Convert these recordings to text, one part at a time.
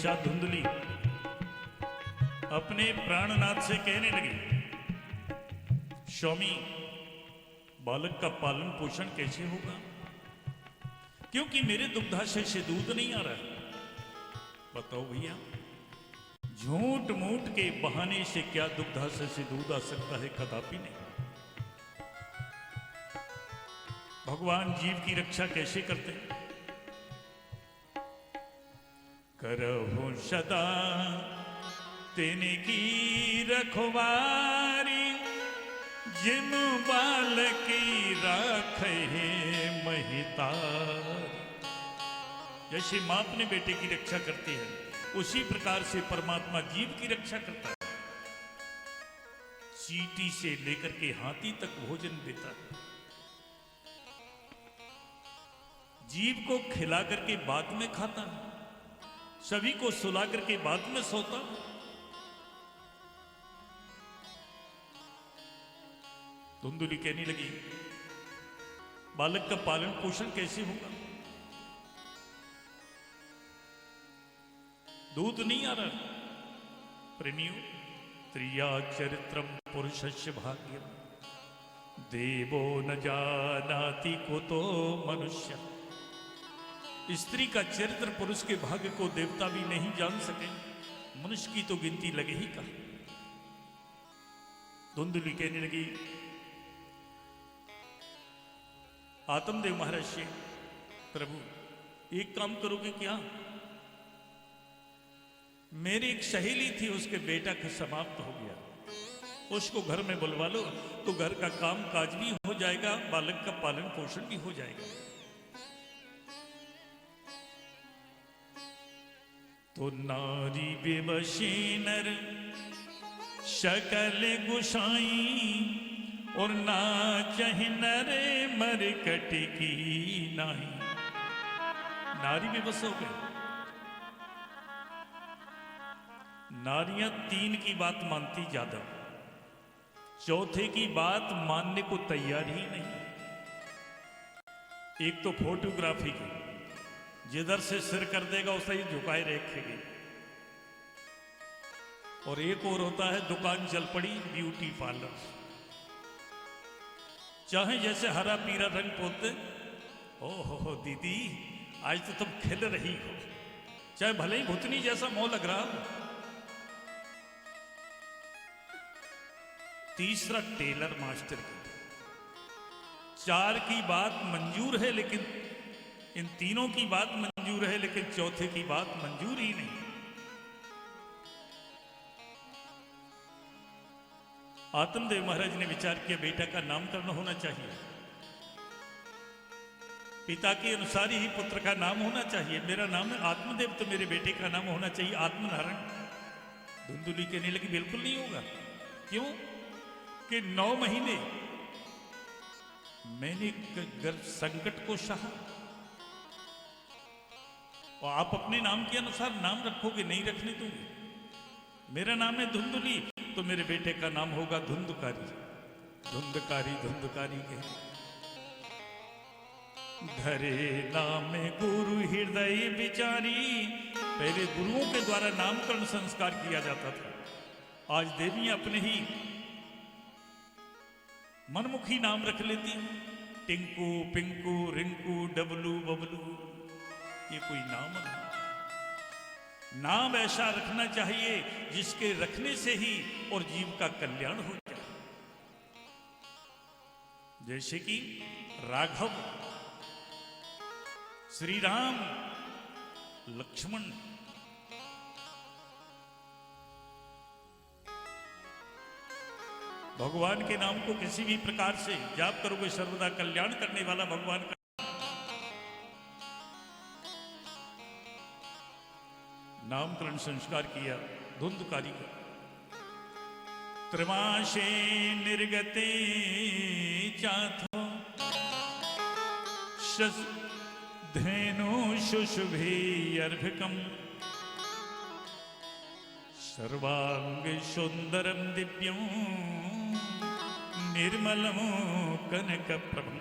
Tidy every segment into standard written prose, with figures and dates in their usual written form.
पश्चात धुंधली अपने प्राणनाथ से कहने लगी, स्वामी बालक का पालन पोषण कैसे होगा, क्योंकि मेरे दुग्धाशय से दूध नहीं आ रहा। बताओ भैया, झूठ मूठ के बहाने से क्या दुग्धाशय से दूध आ सकता है? कदापि नहीं। भगवान जीव की रक्षा कैसे करते हैं? करहु सदा तेने की रखवारी, जिम बालकी राखे महितार। जैसे मां अपने बेटे की रक्षा करती है, उसी प्रकार से परमात्मा जीव की रक्षा करता है। चींटी से लेकर के हाथी तक भोजन देता है। जीव को खिला करके बाद में खाता है, सभी को सुला करके बाद में सोता है। धुंधली कहने लगी, बालक का पालन पोषण कैसे होगा? दूध नहीं आ रहा। प्रेमियों, त्रिया चरित्रम पुरुषस्य भाग्यम, देवो न जानाति कुतो मनुष्य। स्त्री का चरित्र पुरुष के भाग्य को देवता भी नहीं जान सके, मनुष्य की तो गिनती लगे ही कहा। धुंधली कहने लगी, आत्मदेव महाराज से, प्रभु एक काम करोगे क्या? मेरी एक सहेली थी, उसके बेटा का समाप्त हो गया, उसको घर में बुलवा लो तो घर का काम काज भी हो जाएगा, बालक का पालन पोषण भी हो जाएगा। तो नारी बेबसी नर शकल गुसाई, और ना चाहे नरे मर कटकी नाही। नारी बेबस हो गई। नारियां तीन की बात मानती ज्यादा, चौथे की बात मानने को तैयार ही नहीं। एक तो फोटोग्राफी की, जिधर से सिर कर देगा उसे ही झुकाए रखेगी। और एक और होता है दुकान चल पड़ी ब्यूटी पार्लर, चाहे जैसे हरा पीला रंग पोते, ओहो दीदी आज तो तुम खिल रही हो, चाहे भले ही भुतनी जैसा मोह लग रहा हो। तीसरा टेलर मास्टर की, चार की बात मंजूर है, लेकिन इन तीनों की बात मंजूर है, लेकिन चौथे की बात मंजूर ही नहीं। आत्मदेव महाराज ने विचार किया, बेटा का नामकरण होना चाहिए, पिता के अनुसार ही पुत्र का नाम होना चाहिए। मेरा नाम है आत्मदेव, तो मेरे बेटे का नाम होना चाहिए आत्मनारायण। धुंधली कहने लगी, बिल्कुल नहीं होगा। क्यों? कि 9 महीने मैंने गर्भ संकट को सहा, और आप अपने नाम के अनुसार नाम रखोगे, नहीं रखने दूंगे। मेरा नाम है धुंधली, तो मेरे बेटे का नाम होगा धुंधकारी। धुंधकारी धुंधकारी के धरे नाम गुरु हृदय विचारी। पहले गुरुओं के द्वारा नामकरण संस्कार किया जाता था, आज देवी अपने ही मनमुखी नाम रख लेती हैं। टिंकू, पिंकू, रिंकू, डबलू, बबलू, ये कोई नाम नहीं। नाम ऐसा रखना चाहिए जिसके रखने से ही और जीव का कल्याण हो जाए। जैसे कि राघव, श्री राम, लक्ष्मण। भगवान के नाम को किसी भी प्रकार से जाप करोगे, सर्वदा कल्याण करने वाला भगवान का नामकरण संस्कार किया धुंधकारी का। त्रिमाशे निर्गते चाथो धेनु शुशुभे अर्भिकम, सर्वांग सुंदरम दिव्यम निर्मलम कनक प्रभम।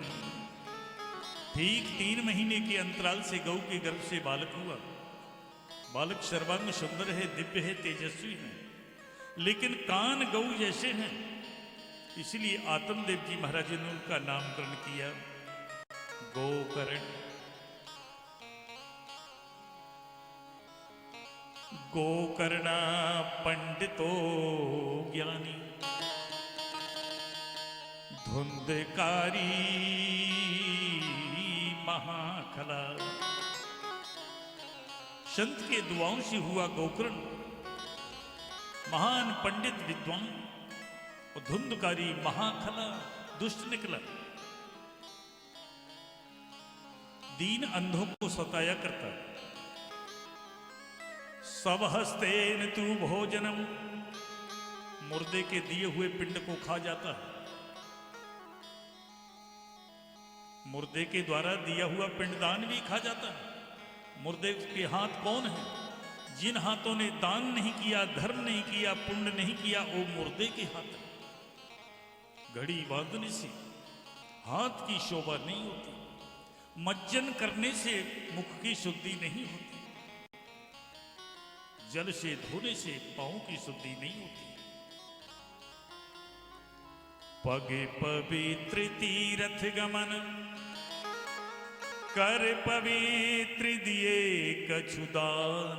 ठीक 3 महीने के अंतराल से गौ के गर्भ से बालक हुआ। बालक सर्वांग सुंदर है, दिव्य है, तेजस्वी है, लेकिन कान गौ जैसे हैं। इसलिए आत्मदेव जी महाराज ने उनका नामकरण किया गोकर्ण। गोकर्णा पंडितो ज्ञानी धुंधकारी महाखला। संत के दुआओं से हुआ गोकर्ण, महान पंडित विद्वान और धुंधकारी महाखला दुष्ट निकला। दीन अंधों को सताया करता। सब हस्तेन तू भोजनम, मुर्दे के दिए हुए पिंड को खा जाता है। मुर्दे के द्वारा दिया हुआ पिंडदान भी खा जाता है। मुर्दे के हाथ कौन है? जिन हाथों ने दान नहीं किया, धर्म नहीं किया, पुण्य नहीं किया, वो मुर्दे के हाथ है। घड़ी बांधने से हाथ की शोभा नहीं होती, मज्जन करने से मुख की शुद्धि नहीं होती, जल से धोने से पांव की शुद्धि नहीं होती। पगे पवित्र तीर्थ गमन, कर पवित्र दिए कछुदान।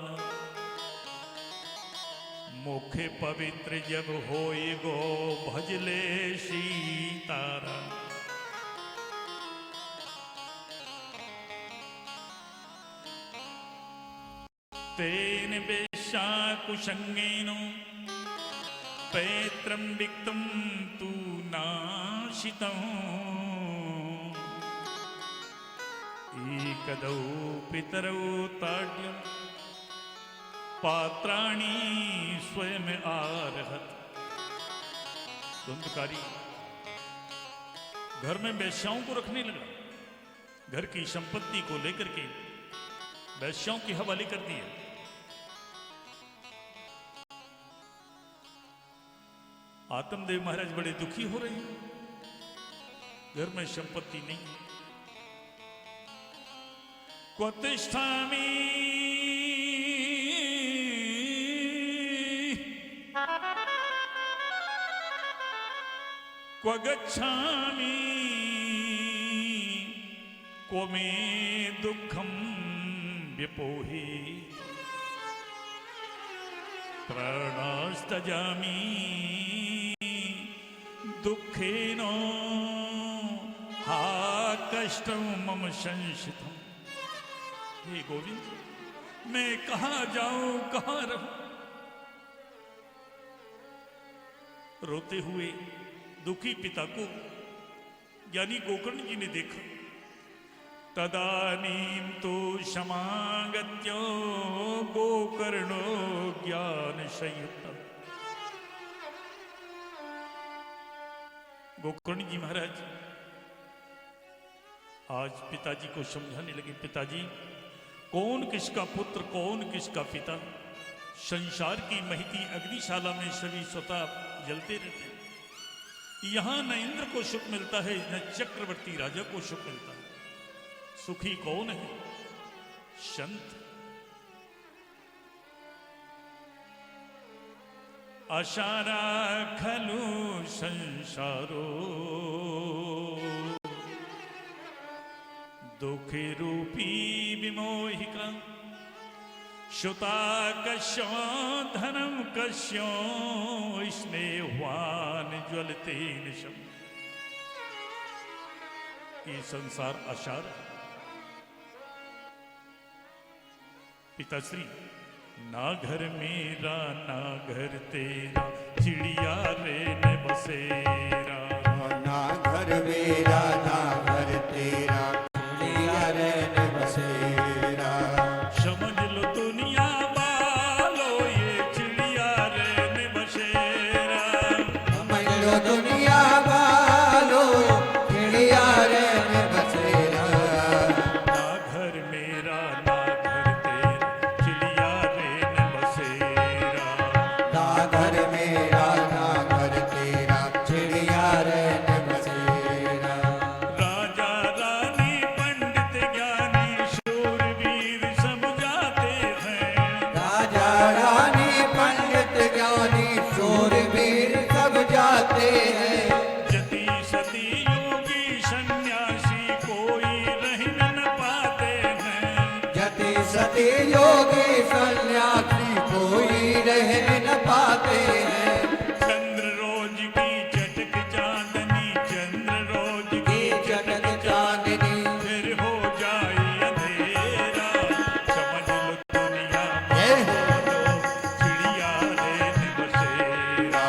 मुख पवित्र जब होए गो, भजले सीतारा। तेन बेशा कुशंगेनो, पैत्रम विक्तम तू नाशितं। एकदौ पितरौ ताड्यं, पात्राणि स्वयं आरहत। धुंधकारी घर में वेश्याओं को रखने लगा। घर की संपत्ति को लेकर के वेश्याओं की हवाले कर दिया। आत्मदेव महाराज बड़े दुखी हो रहे हैं, घर में संपत्ति नहीं है। क्वतिष्ठामि क्व गच्छामि, क्व मे दुःखं व्यपोहि। प्राणास्तजामि दुःखेन, हा कष्टं मम संशितम्। हे गोविंद, मैं कहां जाऊं, कहां रहूं? रोते हुए दुखी पिता को ज्ञानी गोकर्ण जी ने देखा। तदानीं तो क्षमागत्यो गोकर्णो ज्ञान संयुक्त। गोकर्ण जी महाराज आज पिताजी को समझाने लगे। पिताजी, कौन किसका पुत्र, कौन किसका पिता? संसार की महती अग्निशाला में सभी स्वतः जलते रहते हैं। यहां न इंद्र को सुख मिलता है, न चक्रवर्ती राजा को सुख मिलता है। सुखी कौन है? संत। अशारा खलु संसारो, दुखी रूपी विमोहिका। श्रुता कश्यो धनम कश्यो, स्नेहवान ज्वलते निशम। ये संसार असार। पिताश्री, ना घर मेरा ना घर तेरा, चिड़िया रे न बसेरा। ना घर मेरा ना घर तेरा, चिड़िया रे न बसेरा। समझ लो दुनिया वालो, ये चिड़िया रे न बसेरा। समझ लो दुनिया वालो, चिड़िया रे न बसेरा। ना घर मेरा ना घर तेरा, चिड़िया रे न बसेरा। ना घर मेरा ना घर तेरा, चिड़िया रे न बसेरा। राजा रानी पंडित ज्ञानी शूरवीर सब जाते हैं। ज्ञानी शूरवीर सब जाते हैं। जति सती योगी सन्यासी कोई रह न पाते हैं। जति सती योगी सन्यासी कोई रह न पाते हैं। चंद्र रोज की चटक चांदनी, चंद्र रोज की चटक चांदनी, फिर हो जाए अंधेरा, समझ लो दुनिया जय हो। चिड़िया रेन बसेरा।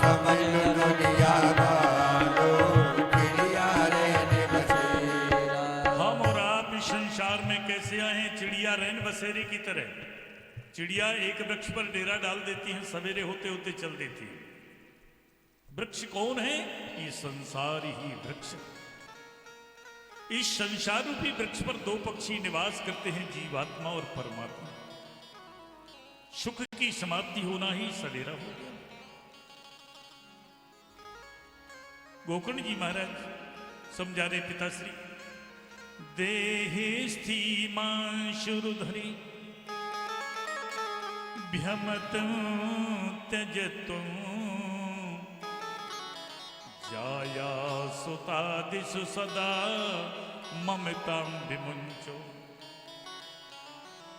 समझ लो दुनिया वालों, चिड़िया रहने बसेरा। हम और आप इस संसार में कैसे आए हैं? चिड़िया रैन बसेरे की तरह। चिड़िया एक वृक्ष पर डेरा डाल देती है, सवेरे होते होते चल देती है। वृक्ष कौन है? ये संसार ही वृक्ष। इस संसार रूपी वृक्ष पर दो पक्षी निवास करते हैं, जीवात्मा और परमात्मा। सुख की समाप्ति होना ही सवेरा हो गया। गोकर्ण जी महाराज समझा रहे पिताश्री, देहे स्थीमांशुरुधरी भ्यमत त्यजतु जाया सुतादिषु सदा ममतां विमुञ्चो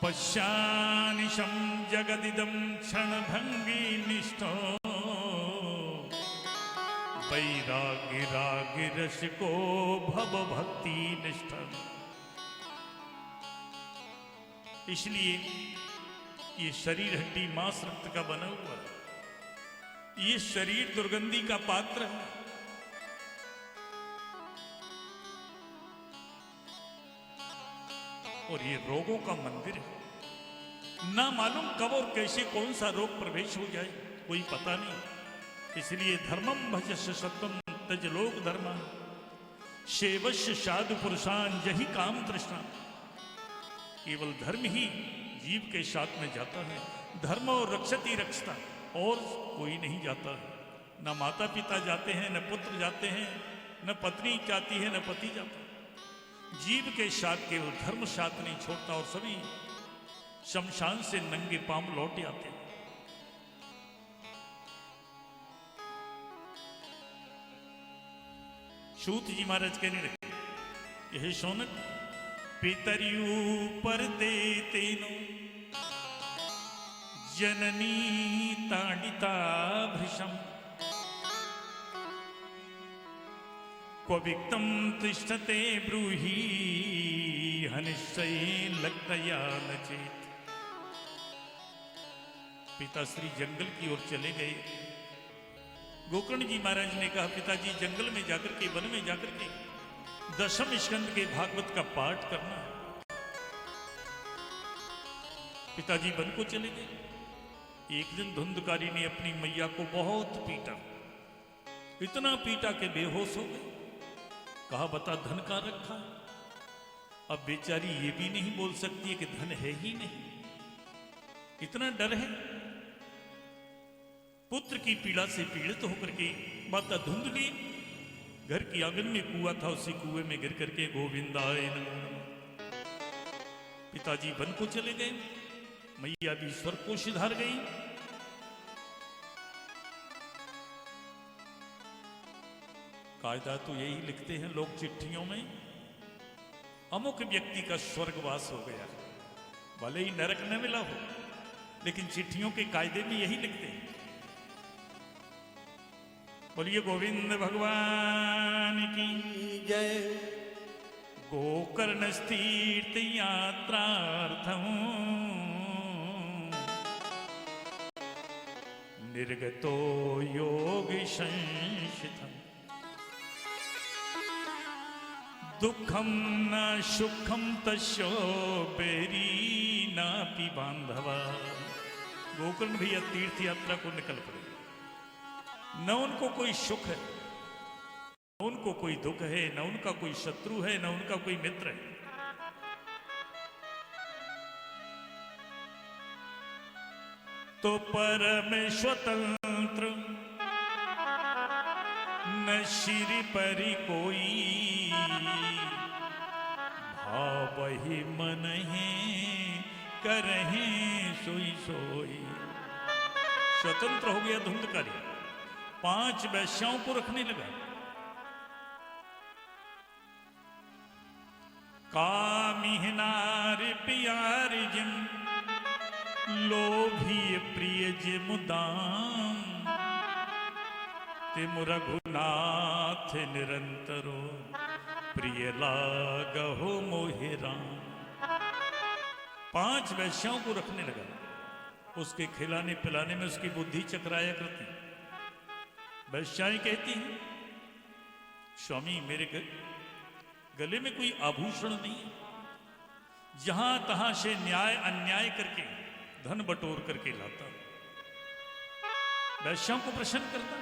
पश्यानिशं जगदिदं क्षणभंगी निष्ठो वैराग्य राग रसिको भव भक्ति निष्ठा। इसलिए ये शरीर हड्डी मांस रक्त का बना हुआ है। ये शरीर दुर्गंधी का पात्र है। और ये रोगों का मंदिर है। ना मालूम कब और कैसे कौन सा रोग प्रवेश हो जाए, कोई पता नहीं। इसलिए धर्मम भजस्य सत्वम तज लोक धर्मा शेवश्य साधु पुरुषान जही काम तृष्णा। केवल धर्म ही जीव के साथ में जाता है। धर्म और रक्षति रक्षता, और कोई नहीं जाता है। न माता पिता जाते हैं, न पुत्र जाते हैं, न पत्नी जाती है, न पति जाता है। जीव के साथ केवल धर्म साथ नहीं छोड़ता, और सभी शमशान से नंगे पांव लौट आते हैं। सूत जी महाराज कहने लगे, यह शौनक पितरियू पर दे तेनो जननी ताड़िता भृशम क्वविक्तम तिष्ठते ब्रूहि हनिश्चय लग्नया न चेत। पिताश्री जंगल की ओर चले गए। गोकर्ण जी महाराज ने कहा, पिताजी जंगल में जाकर के, वन में जाकर के दशम स्कंद के भागवत का पाठ करना। पिताजी वन को चले गए। एक दिन धुंधकारी ने अपनी मैया को बहुत पीटा, इतना पीटा कि बेहोश हो गई। कहा, बता धन का रखा? अब बेचारी ये भी नहीं बोल सकती है कि धन है ही नहीं, इतना डर है। पुत्र की पीड़ा से पीड़ित होकर के माता धुंधली घर की आंगन में कुआं था, उसी कुएं में गिर करके गोविंदाय नमो नमः। पिताजी वन को चले गए। मैया भी स्वर को सिधार गई। कायदा तो यही लिखते हैं लोग चिट्ठियों में, अमुक व्यक्ति का स्वर्गवास हो गया। भले ही नरक न मिला हो, लेकिन चिट्ठियों के कायदे में यही लिखते हैं। बोलिए गोविंद भगवान की जय। गोकर्ण तीर्थ यात्रार्थम निर्गतो योग संशितम् दुखम न सुखम तस्यो बेरी नापि बांधवा। गोकर्ण भैया तीर्थ यात्रा को निकल पड़े। न उनको कोई सुख है, न उनको कोई दुख है, न उनका कोई शत्रु है, न उनका कोई मित्र है। तो परम स्वतंत्र न श्री परि कोई भाव ही मन है करहे सोई सोई। स्वतंत्र हो गया धुंधकारी, 5 वैश्याओं को रखने लगा। कामिहनार प्यार जिम लोभी प्रिय जे मुदाम तिम रघुनाथ निरंतरो प्रिय लागहो मोहि राम। 5 वैश्याओं को रखने लगा। उसके खिलाने पिलाने में उसकी बुद्धि चकराया करती। वैश्याएं कहती हैं, स्वामी मेरे गले में कोई आभूषण नहीं है, जहां तहां से न्याय अन्याय करके धन बटोर करके लाता, वैश्याओं को प्रसन्न करता।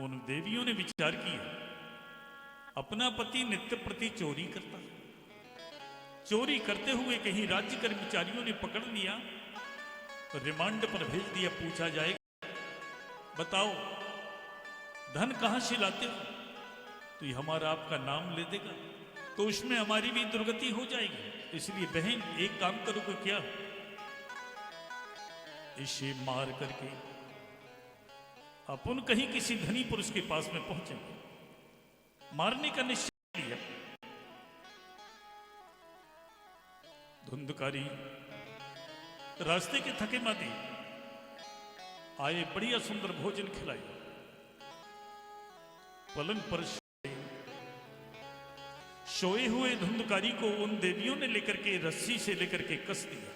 उन देवियों ने विचार किया, अपना पति नित्य प्रति चोरी करता, चोरी करते हुए कहीं राज्य कर्मचारियों ने पकड़ लिया, रिमांड पर भेज दिया। पूछा जाएगा, बताओ धन कहां से लाते हो? तो ये हमारा आपका नाम ले देगा, तो उसमें हमारी भी दुर्गति हो जाएगी। इसलिए बहन एक काम करोगे क्या, इसे मार करके अपन कहीं किसी धनी पुरुष के पास में पहुंचेंगे। मारने का निश्चय लिया। धुंधकारी रास्ते के थके माते आए, बढ़िया सुंदर भोजन खिलाए, पलंग पर सोए हुए धुंधकारी को उन देवियों ने लेकर के रस्सी से लेकर के कस दिया।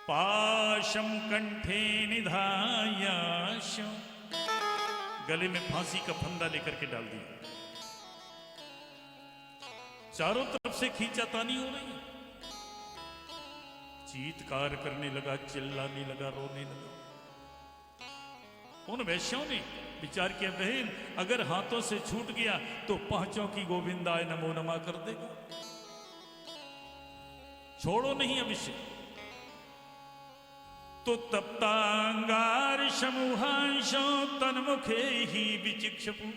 पाशम कंठे निधायाश, गले में फांसी का फंदा लेकर के डाल दिया। चारों तरफ से खींचातानी हो रही, चीत्कार करने लगा, चिल्लाने लगा, रोने लगा। उन वैश्यों ने विचार किया, बहन अगर हाथों से छूट गया तो पांचों की गोविंदाय नमो नमा कर देगा, छोड़ो नहीं अभिषे। तो तप्तांगार समूहांशो तन्मुखे ही विचिक्षपु,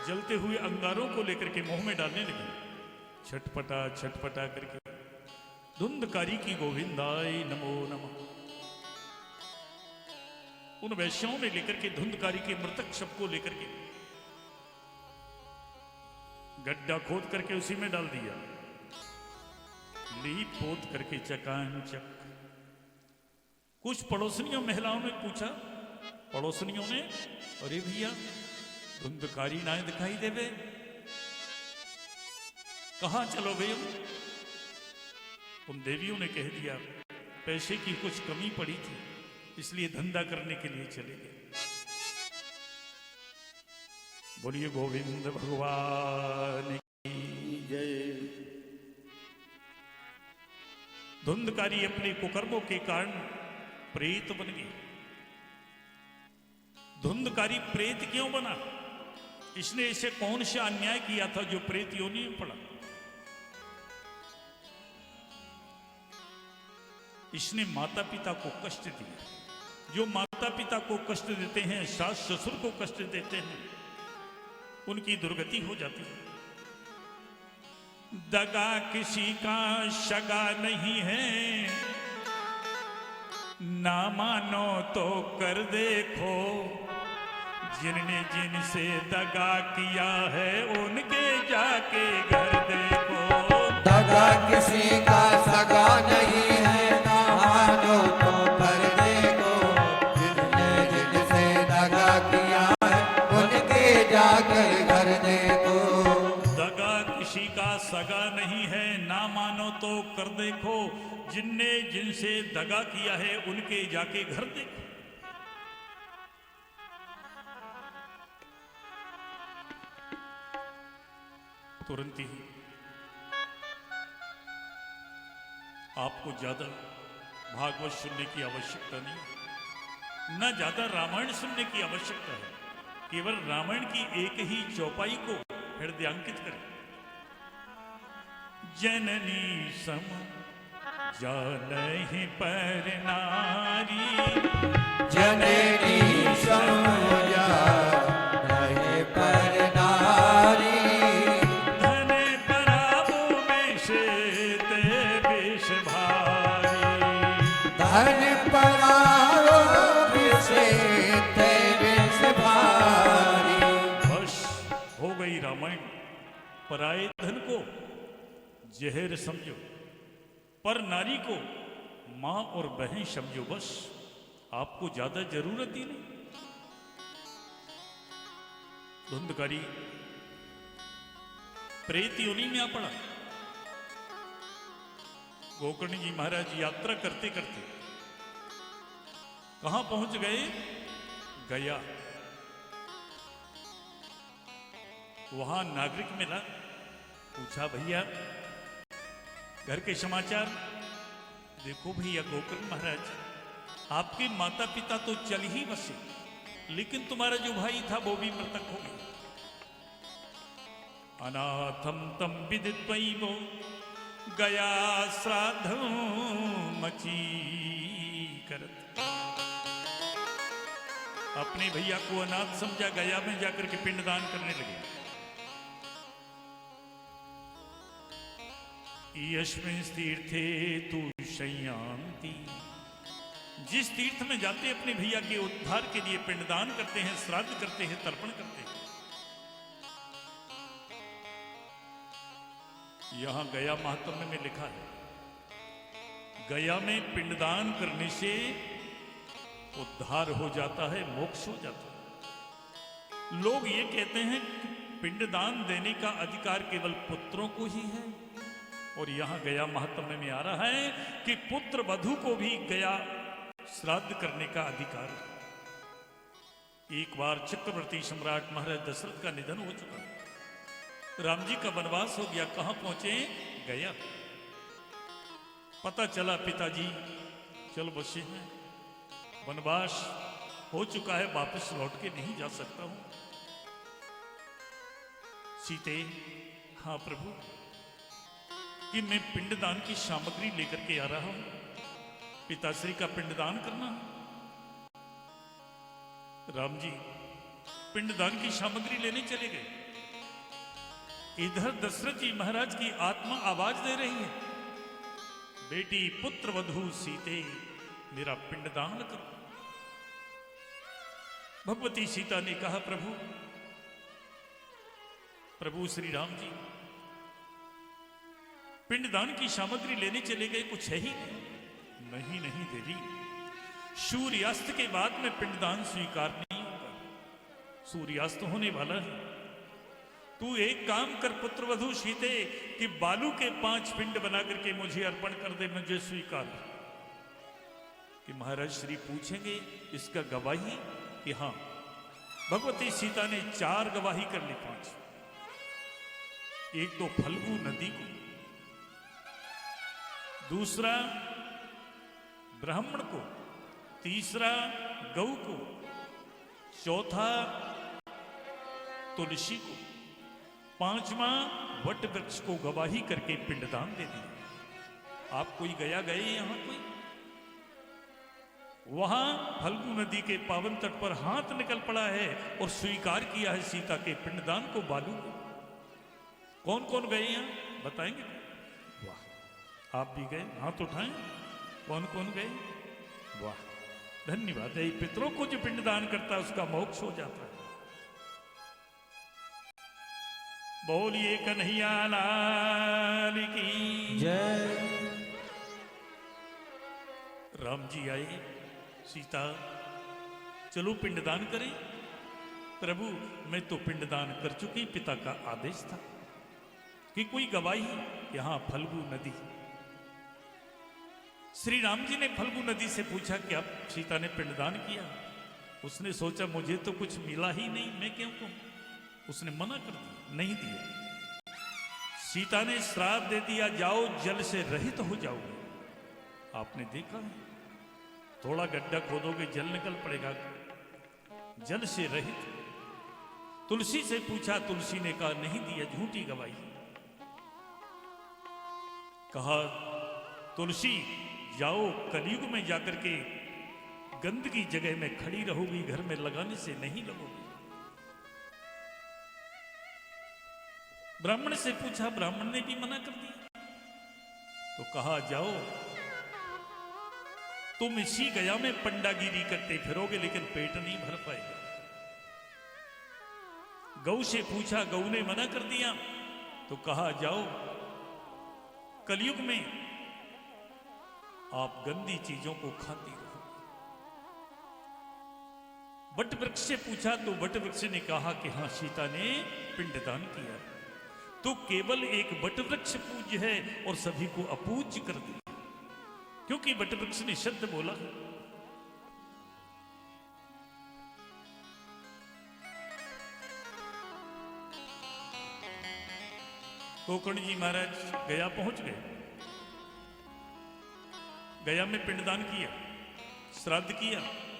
जलते हुए अंगारों को लेकर के मुंह में डालने लगे, छटपटा छटपटा करके। धुंधकारी की गोविंदाय नमो नमः। उन वैश्यों ने लेकर के धुंधकारी के मृतक शव को लेकर के गड्ढा खोद करके उसी में डाल दिया, लीप पोत करके चकाचक। कुछ पड़ोसनियों महिलाओं ने पूछा, पड़ोसनियों ने, अरे भैया धुंधकारी ना दिखाई देवे, कहां चलो गए? उन देवियों ने कह दिया, पैसे की कुछ कमी पड़ी थी, इसलिए धंधा करने के लिए चले गए। बोलिए गोविंद भगवान की जय। धुंधकारी अपने कुकर्मों के कारण प्रेत बन गई। धुंधकारी प्रेत क्यों बना? इसने इसे कौन सा अन्याय किया था जो प्रेत योनि में पड़ा? इसने माता पिता को कष्ट दिया। जो माता पिता को कष्ट देते हैं, सास ससुर को कष्ट देते हैं, उनकी दुर्गति हो जाती है। दगा किसी का शगा नहीं है, ना मानो तो कर देखो, जिनने जिनसे दगा किया है उनके जाके घर देखो। दगा किसी का सगा नहीं है, ना मानो तो कर देखो, जिनने जिनसे दगा किया है उनके जाकर घर देखो। दगा किसी का सगा नहीं है, ना मानो तो कर देखो, जिनने जिनसे दगा किया है उनके जाके घर देखो। तुरंत ही आपको ज्यादा भागवत सुनने की आवश्यकता नहीं, न ज्यादा रामायण सुनने की आवश्यकता है। केवल रामायण की एक ही चौपाई को हृदयांकित करें। जननी सम जानहि पर नारी, जननी सम जानहि पर नारी, धन पराबो में से ते विष भारी। धन परायो विषेत विष भारी। बस हो गई रामायण। पराये धन को जहर समझो, पर नारी को मां और बहन समझो। बस आपको ज्यादा जरूरत ही नहीं। धुंधकारी प्रेत योनि में आ पड़ा। गोकर्ण जी महाराज यात्रा करते करते कहां पहुंच गए? गया। वहां नागरिक मिला, पूछा भैया घर के समाचार। देखो भैया गोकर्ण महाराज, आपके माता पिता तो चल ही बसे, लेकिन तुम्हारा जो भाई था वो भी मृतक हो गया। अनाथम तम विदित्वैवो गया श्राद्धं मचीकरत्। अपने भैया को अनाथ समझा, गया में जाकर के पिंडदान करने लगे। यस्मिन् तीर्थे तु शय्यांति। जिस तीर्थ में जाते अपने भैया के उद्धार के लिए पिंडदान करते हैं, श्राद्ध करते हैं, तर्पण करते हैं। यहां गया महात्म्य में लिखा है, गया में पिंडदान करने से उद्धार हो जाता है, मोक्ष हो जाता है। लोग ये कहते हैं कि पिंडदान देने का अधिकार केवल पुत्रों को ही है, और यहां गया महात्म्य में आ रहा है कि पुत्र वधू को भी गया श्राद्ध करने का अधिकार है। एक बार चक्रवर्ती सम्राट महाराज दशरथ का निधन हो चुका, राम जी का वनवास हो गया। कहां पहुंचे? गया। पता चला पिताजी चल बसे हैं, वनवास हो चुका है, वापस लौट के नहीं जा सकता हूं। सीते, हाँ प्रभु, कि मैं पिंडदान की सामग्री लेकर के आ रहा हूं, पिताश्री का पिंडदान करना। राम जी पिंडदान की सामग्री लेने चले गए। इधर दशरथ जी महाराज की आत्मा आवाज दे रही है, बेटी पुत्र वधू सीते मेरा पिंडदान करो। भगवती सीता ने कहा, प्रभु श्री राम जी पिंडदान की सामग्री लेने चले गए, कुछ है ही नहीं। नहीं देवी, सूर्यास्त के बाद में पिंडदान स्वीकार नहीं होगा। सूर्यास्त होने वाला है। तू एक काम कर पुत्र वधू सीते, कि बालू के 5 पिंड बना करके मुझे अर्पण कर दे, मुझे स्वीकार। कि महाराज श्री पूछेंगे इसका गवाही, कि हां। भगवती सीता ने 4 गवाही कर ली, 5। एक तो फल्गु नदी को, दूसरा ब्राह्मण को, तीसरा गौ को, चौथा तुलसी को, 5वां वट वृक्ष को गवाही करके पिंडदान दे दिया। आप कोई गया गए यहां कोई? वहां फल्गु नदी के पावन तट पर हाथ निकल पड़ा है और स्वीकार किया है सीता के पिंडदान को, बालू को। कौन कौन गए यहां बताएंगे? वाह, आप भी गए, हाथ उठाएं। कौन कौन गए? वाह, धन्यवाद है। पितरों को जो पिंडदान करता है उसका मोक्ष हो जाता है। बोलिए कन्हैया लाल की जय। राम जी आए, सीता चलो पिंडदान करें। प्रभु मैं तो पिंडदान कर चुकी, पिता का आदेश था कि कोई गवाही। यहां फल्गु नदी। श्री राम जी ने फल्गु नदी से पूछा कि अब सीता ने पिंडदान किया। उसने सोचा मुझे तो कुछ मिला ही नहीं, मैं क्यों कहूं। उसने मना कर दिया, नहीं दिया। सीता ने श्राप दे दिया, जाओ जल से रहित हो जाओगे। आपने देखा थोड़ा गड्ढा खोदोगे जल निकल पड़ेगा, जल से रहित। तुलसी से पूछा, तुलसी ने कहा नहीं दिया, झूठी गवाही। कहा तुलसी जाओ कलयुग में जाकर के गंदगी जगह में खड़ी रहोगी, घर में लगाने से नहीं लगोगी। ब्राह्मण से पूछा, ब्राह्मण ने भी मना कर दिया। तो कहा जाओ तुम इसी गया में पंडागिरी करते फिरोगे लेकिन पेट नहीं भर पाएगा। गऊ से पूछा, गऊ ने मना कर दिया तो कहा जाओ, कलयुग में आप गंदी चीजों को खाती रहो। वट वृक्ष से पूछा तो वट वृक्ष ने कहा कि हां, सीता ने पिंडदान किया, तो केवल एक वट वृक्ष पूज्य है और सभी को अपूज्य कर दिया, क्योंकि वट वृक्ष ने शब्द बोला। गोकर्ण जी महाराज गया पहुंच गए। गया में पिंडदान किया, श्राद्ध किया,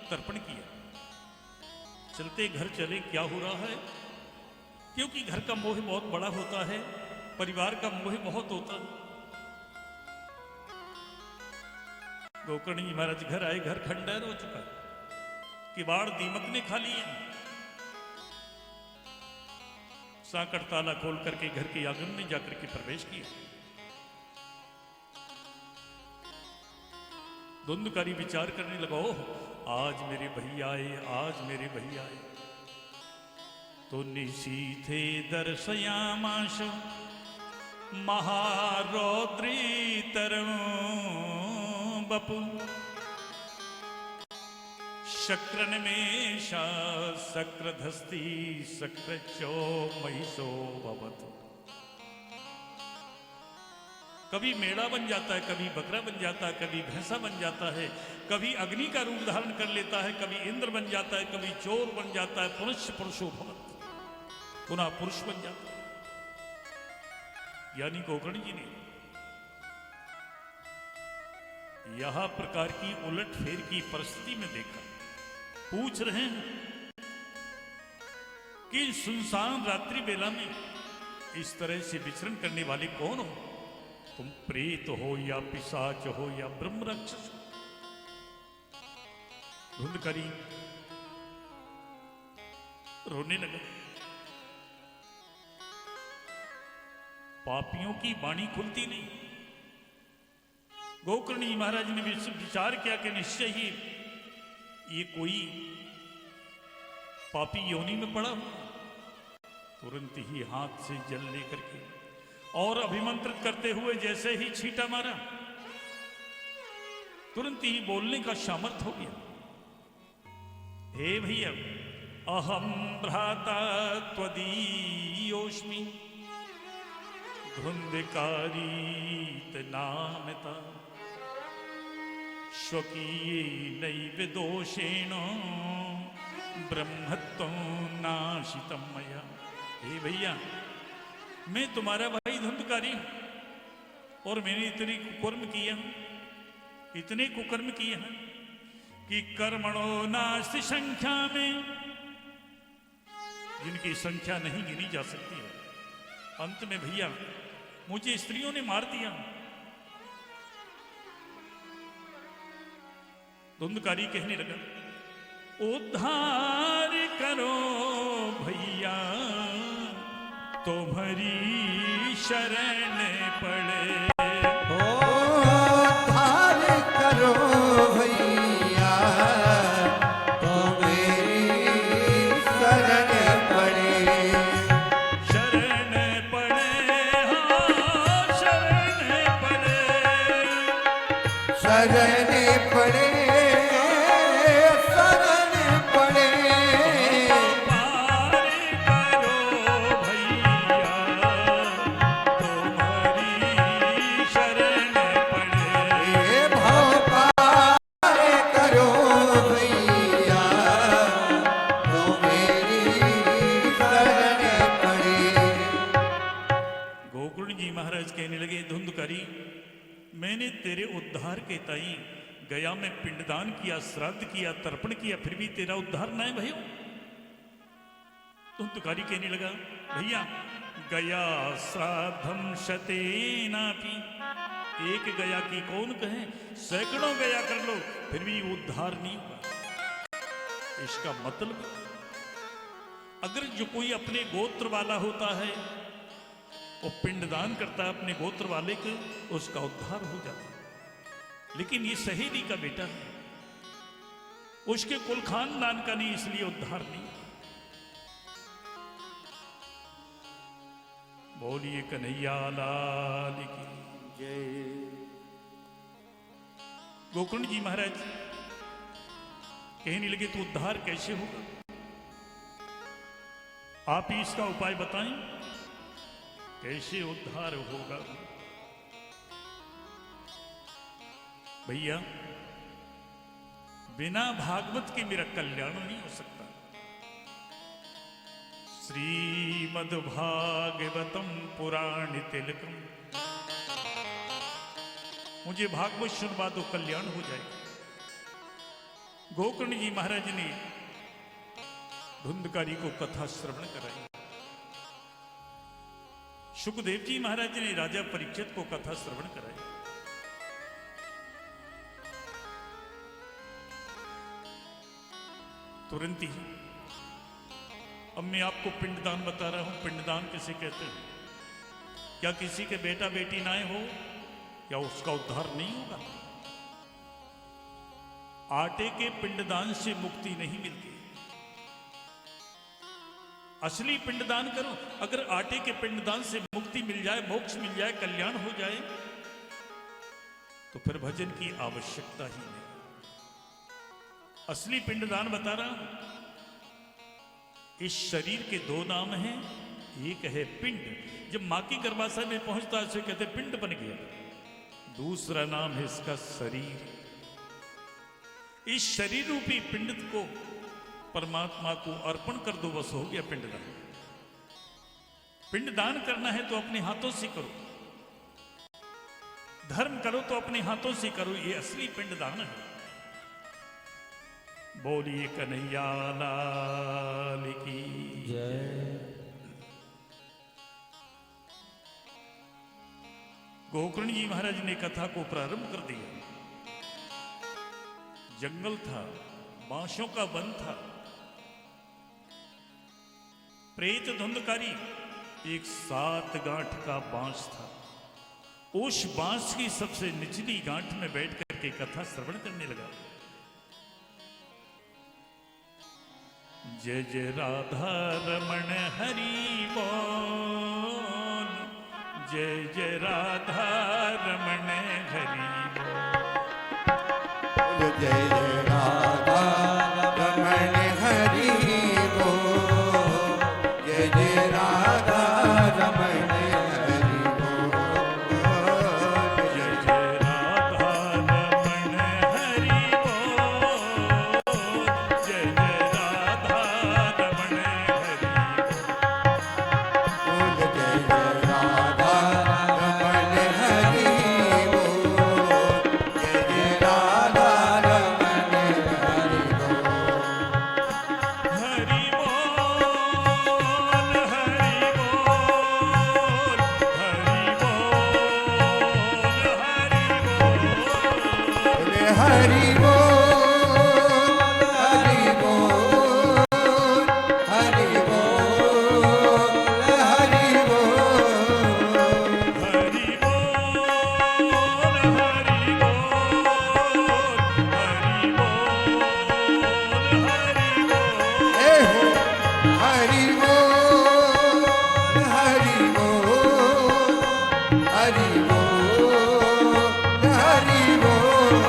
तर्पण किया। चलते घर चले, क्या हो रहा है? क्योंकि घर का मोह बहुत बड़ा होता है, परिवार का मोह बहुत होता है। गोकर्ण जी महाराज घर आए, घर खंडहर हो चुका है, किवाड़ दीमक ने खा लिए। सांकड़ ताला खोल करके घर के आंगन में जाकर के प्रवेश किया। धुंधकारी विचार करने लगा, ओह आज मेरे भैया आए, आज मेरे भैया आए। तो निशीथे दर्शयामाश महारौद्री तरं बपु शक्रन में शक्रधस्ती शक्रचो महिषो भवतु। कभी मेढ़ा बन जाता है, कभी बकरा बन जाता है, कभी भैंसा बन जाता है, कभी अग्नि का रूप धारण कर लेता है, कभी इंद्र बन जाता है, कभी चोर बन जाता है, पुरुष पुरुषो भवत, पुनः पुरुष बन जाता है। यानी गोकर्ण जी ने यह प्रकार की उलट फेर की परिस्थिति में देखा। पूछ रहे हैं कि सुनसान रात्रि बेला में इस तरह से विचरण करने वाले कौन हो? तुम प्रेत हो या पिशाच हो या ब्रह्म राक्षस हो? धुंधकारी रोने लगा। पापियों की वाणी खुलती नहीं। गोकर्ण जी महाराज ने विचार किया कि निश्चय ही ये कोई पापी योनि में पड़ा हुआ। तुरंत ही हाथ से जल लेकर के और अभिमंत्रित करते हुए जैसे ही छींटा मारा, तुरंत ही बोलने का सामर्थ हो गया। हे भैया, अहम भ्राता त्वदीयोस्मि धुंधकारी नामता स्वकीये नैव दोषेण ब्रह्मत्वं नाशितम मया। हे भैया, मैं तुम्हारा भाई धुंधकारी हूं और मैंने इतने कुकर्म किए हैं, इतने कुकर्म किए हैं कि कर्मणो नास्ति संख्या में, जिनकी संख्या नहीं गिनी जा सकती है। अंत में भैया मुझे स्त्रियों ने मार दिया। धुंधकारी कहने लगा, उद्धार करो भैया तुम्हारी शरण पड़े। उद्धार करो भैया तो मेरी शरण पड़े। शरण पड़े, हाँ शरण पड़े, शरण पड़े, मैंने तेरे उद्धार के ताई गया में पिंडदान किया, श्राद्ध किया, तर्पण किया, फिर भी तेरा उद्धार न है भयो। धुंधकारी कहने लगा, भैया गया श्राद्धम शतेनापि, एक गया की कौन कहे, सैकड़ों गया कर लो फिर भी उद्धार नहीं हुआ। इसका मतलब अगर जो कोई अपने गोत्र वाला होता है वो पिंडदान करता है अपने गोत्र वाले के, उसका उद्धार हो जाता है। लेकिन ये सहेली का बेटा है, उसके कुल खानदान का नहीं, इसलिए उद्धार नहीं। बोलिए कन्हैया लाल की जय। गोकर्ण जी महाराज कहने लगे तो उद्धार कैसे होगा, आप ही इसका उपाय बताएं, कैसे उद्धार होगा। भैया बिना भागवत के मेरा कल्याण नहीं हो सकता। श्रीमद् भागवतम पुराण तिलकम, मुझे भागवत सुनवा दो, कल्याण हो जाए। गोकर्ण जी महाराज ने धुंधकारी को कथा श्रवण कराई। सुखदेव जी महाराज ने राजा परीक्षित को कथा श्रवण कराई। तुरंत ही अब मैं आपको पिंडदान बता रहा हूं। पिंडदान किसे कहते हैं? क्या किसी के बेटा बेटी ना हो या उसका उद्धार नहीं होगा? आटे के पिंडदान से मुक्ति नहीं मिलती। असली पिंडदान करो। अगर आटे के पिंडदान से मुक्ति मिल जाए, मोक्ष मिल जाए, कल्याण हो जाए, तो फिर भजन की आवश्यकता ही नहीं। असली पिंडदान बता रहा हूं। इस शरीर के दो नाम हैं, एक है पिंड, जब मां की गर्भाशय में पहुंचता है उसे कहते पिंड बन गया। दूसरा नाम है इसका शरीर। इस शरीर रूपी पिंड को परमात्मा को अर्पण कर दो, बस हो गया पिंडदान। पिंडदान करना है तो अपने हाथों से करो, धर्म करो तो अपने हाथों से करो, ये असली पिंडदान है। बोलिए कन्हैया लाल की जय। गोकर्ण जी महाराज ने कथा को प्रारंभ कर दिया। जंगल था, बांसों का वन था, प्रेत धुंधकारी एक 7 गांठ का बांस था। उस बांस की सबसे निचली गांठ में बैठ करके कथा श्रवण करने लगा। जय जय राधा रमण हरि बोल, जय जय राधा रमण हरि बोल, जय जय राधा रमण हरि बोल, जय जय राधा रमण हरि बोल, जय जय राधा रमण हरि बोल, जय जय राधा रमण हरि बोल, जय जय राधा रमण हरि बोल, जय जय राधा रमण हरि बोल। हरि बोल, हरि बोल, हरि हरि बोल, हरि बोल,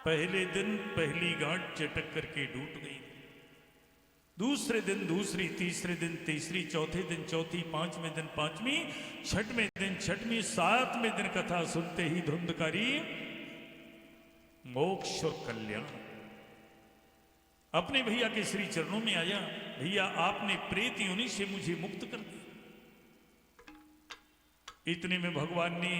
पहले दिन पहली गांठ चटक करके टूट गई, दूसरे दिन दूसरी, तीसरे दिन तीसरी, चौथे दिन चौथी, पांचवें दिन पांचवी, छठवें दिन छठवीं, सातवें दिन कथा सुनते ही धुंधकारी मोक्ष और कल्याण अपने भैया के श्री चरणों में आया। भैया आपने प्रेत योनि से मुझे मुक्त कर दिया। इतने में भगवान ने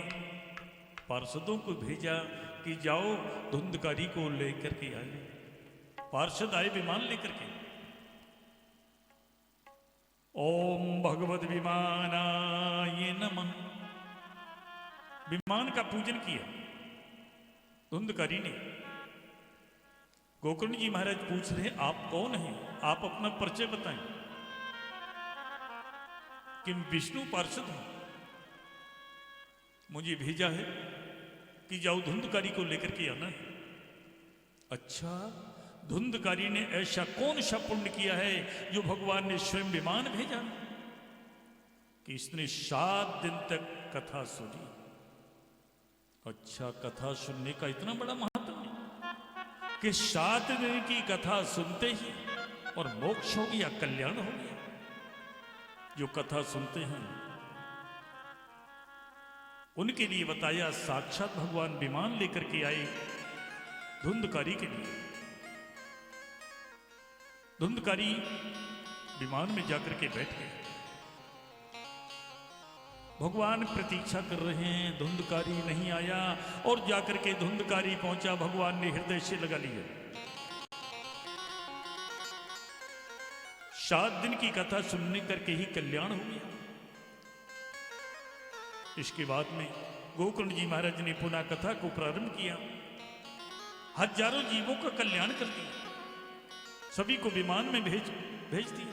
पार्षदों को भेजा कि जाओ धुंधकारी को लेकर के आए। पार्षद आए विमान लेकर के। ओम भगवद विमानाय नमः, विमान का पूजन किया धुंधकारी ने। गोकर्ण जी महाराज पूछ रहे आप कौन हैं, आप अपना परिचय बताएं। कि विष्णु पार्षद हूं, मुझे भेजा है कि जाओ धुंधकारी को लेकर के आना है। अच्छा, धुंधकारी ने ऐसा कौन सा पुण्य किया है जो भगवान ने स्वयं विमान भेजा कि इसने 7 दिन तक कथा सुनी। अच्छा, कथा सुनने का इतना बड़ा महत्व है कि 7 दिन की कथा सुनते ही और मोक्ष हो गया, कल्याण हो गया। जो कथा सुनते हैं उनके लिए बताया, साक्षात भगवान विमान लेकर के आए धुंधकारी के लिए। धुंधकारी विमान में जाकर के बैठ गए। भगवान प्रतीक्षा कर रहे हैं, धुंधकारी नहीं आया और जाकर के धुंधकारी पहुंचा। भगवान ने हृदय से लगा लिया। 7 दिन की कथा सुनने करके ही कल्याण हो गया। इसके बाद में गोकर्ण जी महाराज ने पुनः कथा को प्रारंभ किया। हजारों जीवों का कल्याण कर दिया, सभी को विमान में भेज दिया।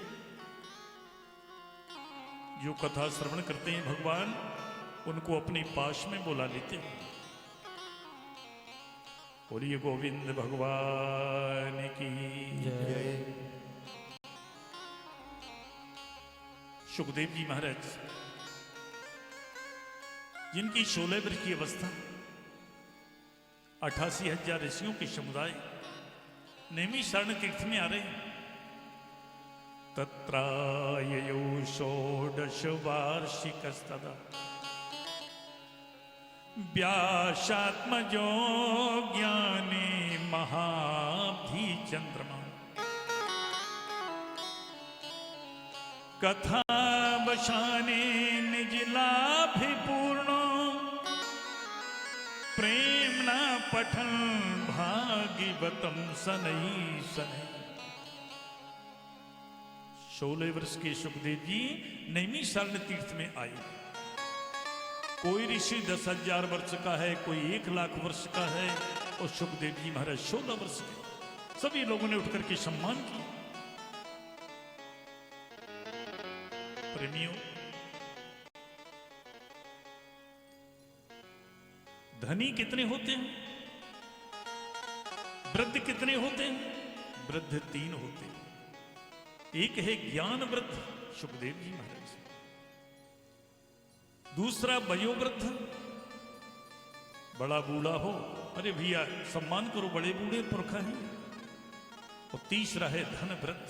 जो कथा श्रवण करते हैं भगवान उनको अपने पास में बुला लेते हैं। बोलिए गोविंद भगवान की जय। सुखदेव जी महाराज जिनकी 16 वर्ष की अवस्था 88,000 ऋषियों के समुदाय नैमिषारण्य तीर्थ में आ रहे हैं। तत्राययो षोडश वार्षिकस्तदा व्यासात्मजो ज्ञानी महाब्धि चंद्रमा कथा बशाने निजलाभिपूर्ण प्रेमणा पठन भागवतम सनई सनई। 16 वर्ष के सुखदेव जी नैमिषारण्य तीर्थ में आए। कोई ऋषि 10,000 वर्ष का है, कोई 1,00,000 वर्ष का है और सुखदेव जी महाराज 16 वर्ष के। सभी लोगों ने उठकर के सम्मान किया। प्रेमियों, धनी कितने होते हैं, वृद्ध कितने होते हैं? वृद्ध 3 होते हैं। एक है ज्ञान वृद्ध सुखदेव जी महाराज, दूसरा वयोवृद्ध बड़ा बूढ़ा हो, अरे भैया सम्मान करो, बड़े बूढ़े पुरखा हैं। और तीसरा है धन वृद्ध,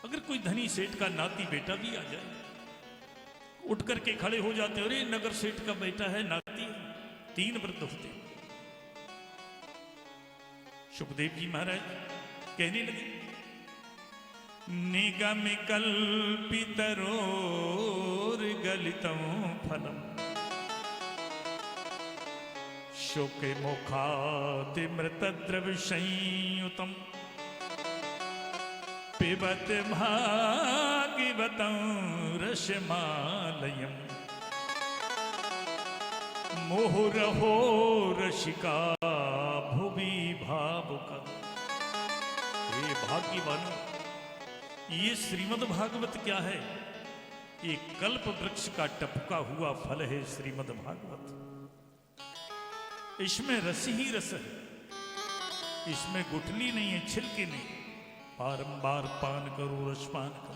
अगर कोई धनी सेठ का नाती बेटा भी आ जाए उठ करके खड़े हो जाते, अरे नगर सेठ का बेटा है, नाती है। 3 वृद्ध होते। सुखदेव जी महाराज कहने लगे, निगम कल्पितरोर गलितं फलम शोके मुखाति मृतद्रव्य संयुतम पिबत भागवतं रसमालयम् मुहुरहो रसिका भुवि भावुका। हे भाग्यवानों, ये श्रीमद् भागवत क्या है? एक कल्प वृक्ष का टपका हुआ फल है श्रीमद् भागवत। इसमें रस ही रस है, इसमें गुठली नहीं है, छिलके नहीं। बारंबार पान करो, रसपान करो।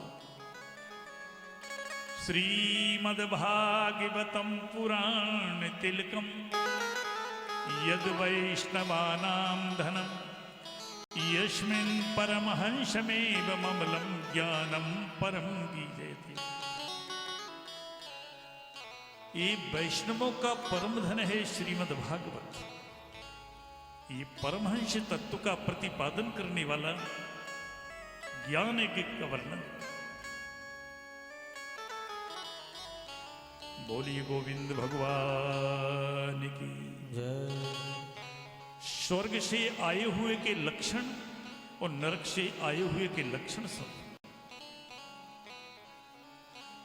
श्रीमद् भागवतम पुराण तिलकम, यद वैष्णवानां धनम यस्मिन् परमहंसमेव ममलं ज्ञानम परम गीयते। ये वैष्णवों का परम धन है श्रीमद् भागवत। ये परमहंस तत्व का प्रतिपादन करने वाला ज्ञान का वर्णन। बोलिए गोविंद भगवान की जय। स्वर्ग से आए हुए के लक्षण और नरक से आए हुए के लक्षण सब।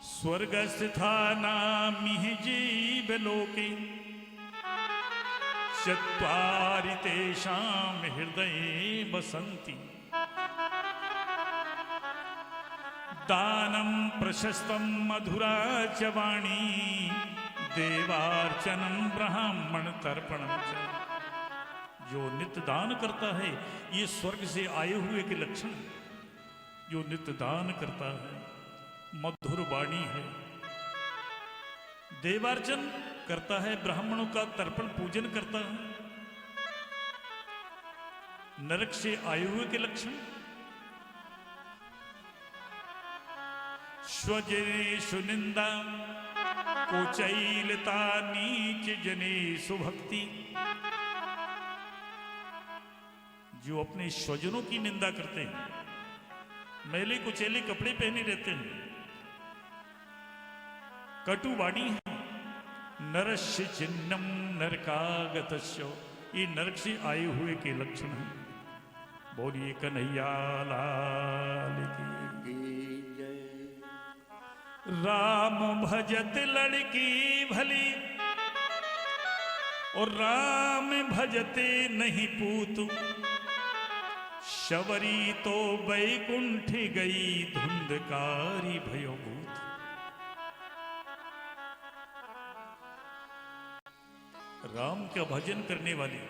स्वर्गस्थानामिह जीवलोके चत्वारि तेषां हृदये वसन्ति। दानं प्रशस्तं मधुरा च वाणी देवार्चनं ब्राह्मण तर्पणं च। जो नित्य दान करता है, ये स्वर्ग से आए हुए के लक्षण। जो नित्य दान करता है, मधुर वाणी है, देवार्चन करता है, ब्राह्मणों का तर्पण पूजन करता है। नरक से आए हुए के लक्षण। स्वजनेषु निंदा कोचैलता नीच जनेषु भक्ति। जो अपने स्वजनों की निंदा करते हैं, मैले कुचैले कपड़े पहने रहते हैं, कटु वाणी है। नरस्य चिन्नम नरकागतस्य, ये नरक से आए हुए के लक्षण हैं। बोलिए कन्हैया लाल की। राम भजत लड़की भली और राम भजते नहीं पूत। शबरी तो बैकुंठ गई धुंधकारी भयो भूत। राम का भजन करने वाली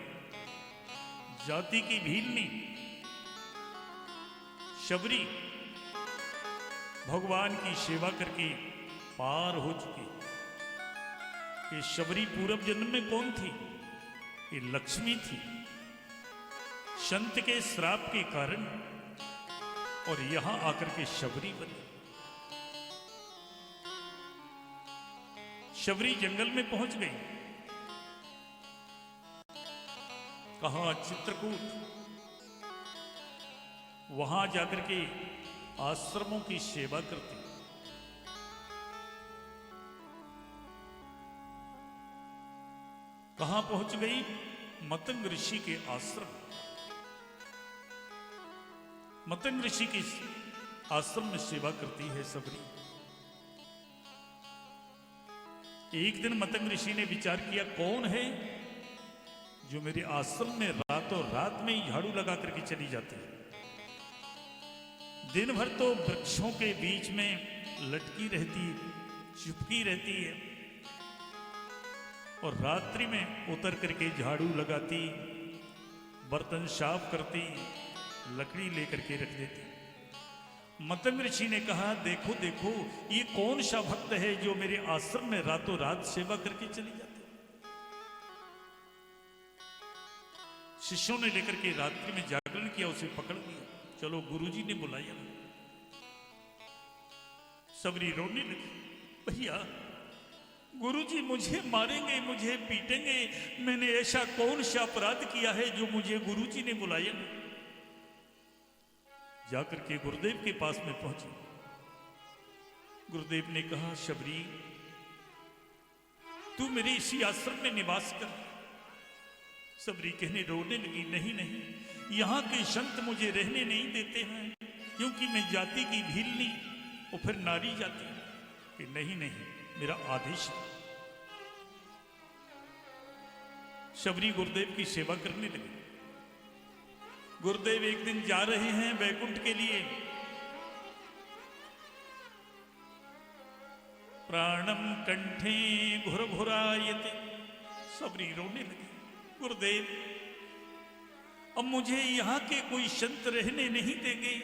जाति की भीलनी शबरी भगवान की सेवा करके पार हो चुकी। ये शबरी पूर्व जन्म में कौन थी? ये लक्ष्मी थी। संत के श्राप के कारण और यहां आकर के शबरी बनी। शबरी जंगल में पहुंच गई। कहां? चित्रकूट। वहां जाकर के आश्रमों की सेवा करती। कहां पहुंच गई? मतंग ऋषि के आश्रम। मतंग ऋषि के आश्रम में सेवा करती है शबरी। एक दिन मतंग ऋषि ने विचार किया, कौन है जो मेरे आश्रम में रातों रात में ही झाड़ू लगा करके चली जाती है। दिन भर तो वृक्षों के बीच में लटकी रहती, चुपकी रहती है, और रात्रि में उतर करके झाड़ू लगाती, बर्तन साफ करती, लकड़ी लेकर के रख देती। मतंग ऋषि ने कहा, देखो देखो ये कौन सा भक्त है जो मेरे आश्रम में रातों रात सेवा करके चली जाती। शिष्यों ने लेकर के रात्रि में जागरण किया, उसे पकड़ लिया। चलो गुरुजी ने बुलाया। शबरी रोने लगी, भैया गुरुजी मुझे मारेंगे, मुझे पीटेंगे। मैंने ऐसा कौन सा अपराध किया है जो मुझे गुरुजी ने बुलाया। जाकर के गुरुदेव के पास में पहुंची। गुरुदेव ने कहा, शबरी तू मेरे इसी आश्रम में निवास कर। शबरी कहने रोने लगी, नहीं नहीं, यहाँ के संत मुझे रहने नहीं देते हैं, क्योंकि मैं जाति की भीलनी और फिर नारी जाति। कि नहीं नहीं, मेरा आदेश है। शबरी गुरुदेव की सेवा करने लगी। गुरुदेव एक दिन जा रहे हैं वैकुंठ के लिए। प्राणम कंठे घुर घुरायते। शबरी रोने लगी, गुरुदेव अब मुझे यहाँ के कोई संत रहने नहीं देंगे,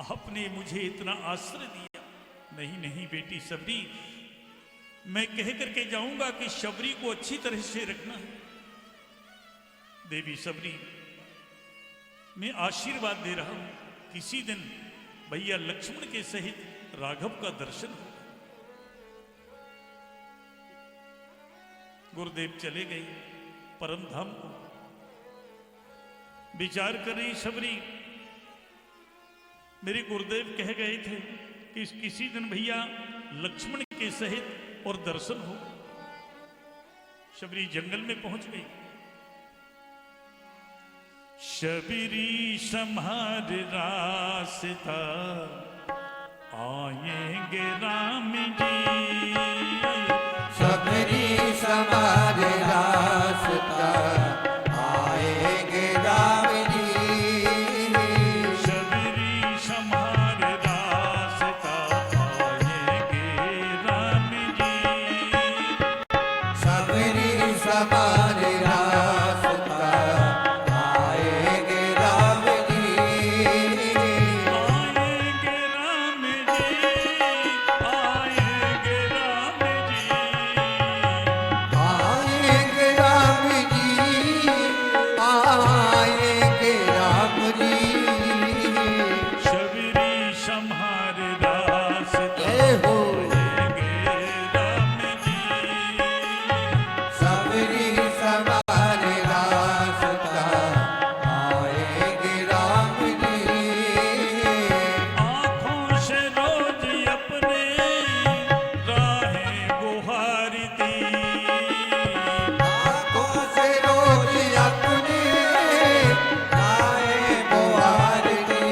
आपने मुझे इतना आश्रय दिया। नहीं नहीं बेटी शबरी, मैं कह करके जाऊंगा कि शबरी को अच्छी तरह से रखना है। देवी सबरी, मैं आशीर्वाद दे रहा हूं, किसी दिन भैया लक्ष्मण के सहित राघव का दर्शन हो। गुरुदेव चले गए परम धाम को। विचार कर रही सबरी, मेरे गुरुदेव कह गए थे कि किसी दिन भैया लक्ष्मण के सहित और दर्शन हो। शबरी जंगल में पहुंच गई। शबरी संहार रास्ता, आएंगे राम जी। शबरी संहार रास्ता, आएंगे राम जी। शबरी संहार रास्ता, आएंगे राम जी। शबरी संहार रास्ता, आएंगे राम जी। आएंगे राम जी, आएंगे राम जी। आएंगे राम जी, आएंगे राम जी। शबरी संहार रास्ता, जय हो। आएंगे राम जी। शबरी संहार रास्ता, आएंगे राम जी। आँखों से रोज अपने राहें गुहारती। आँखों से रोज अपने आए बुहार दी।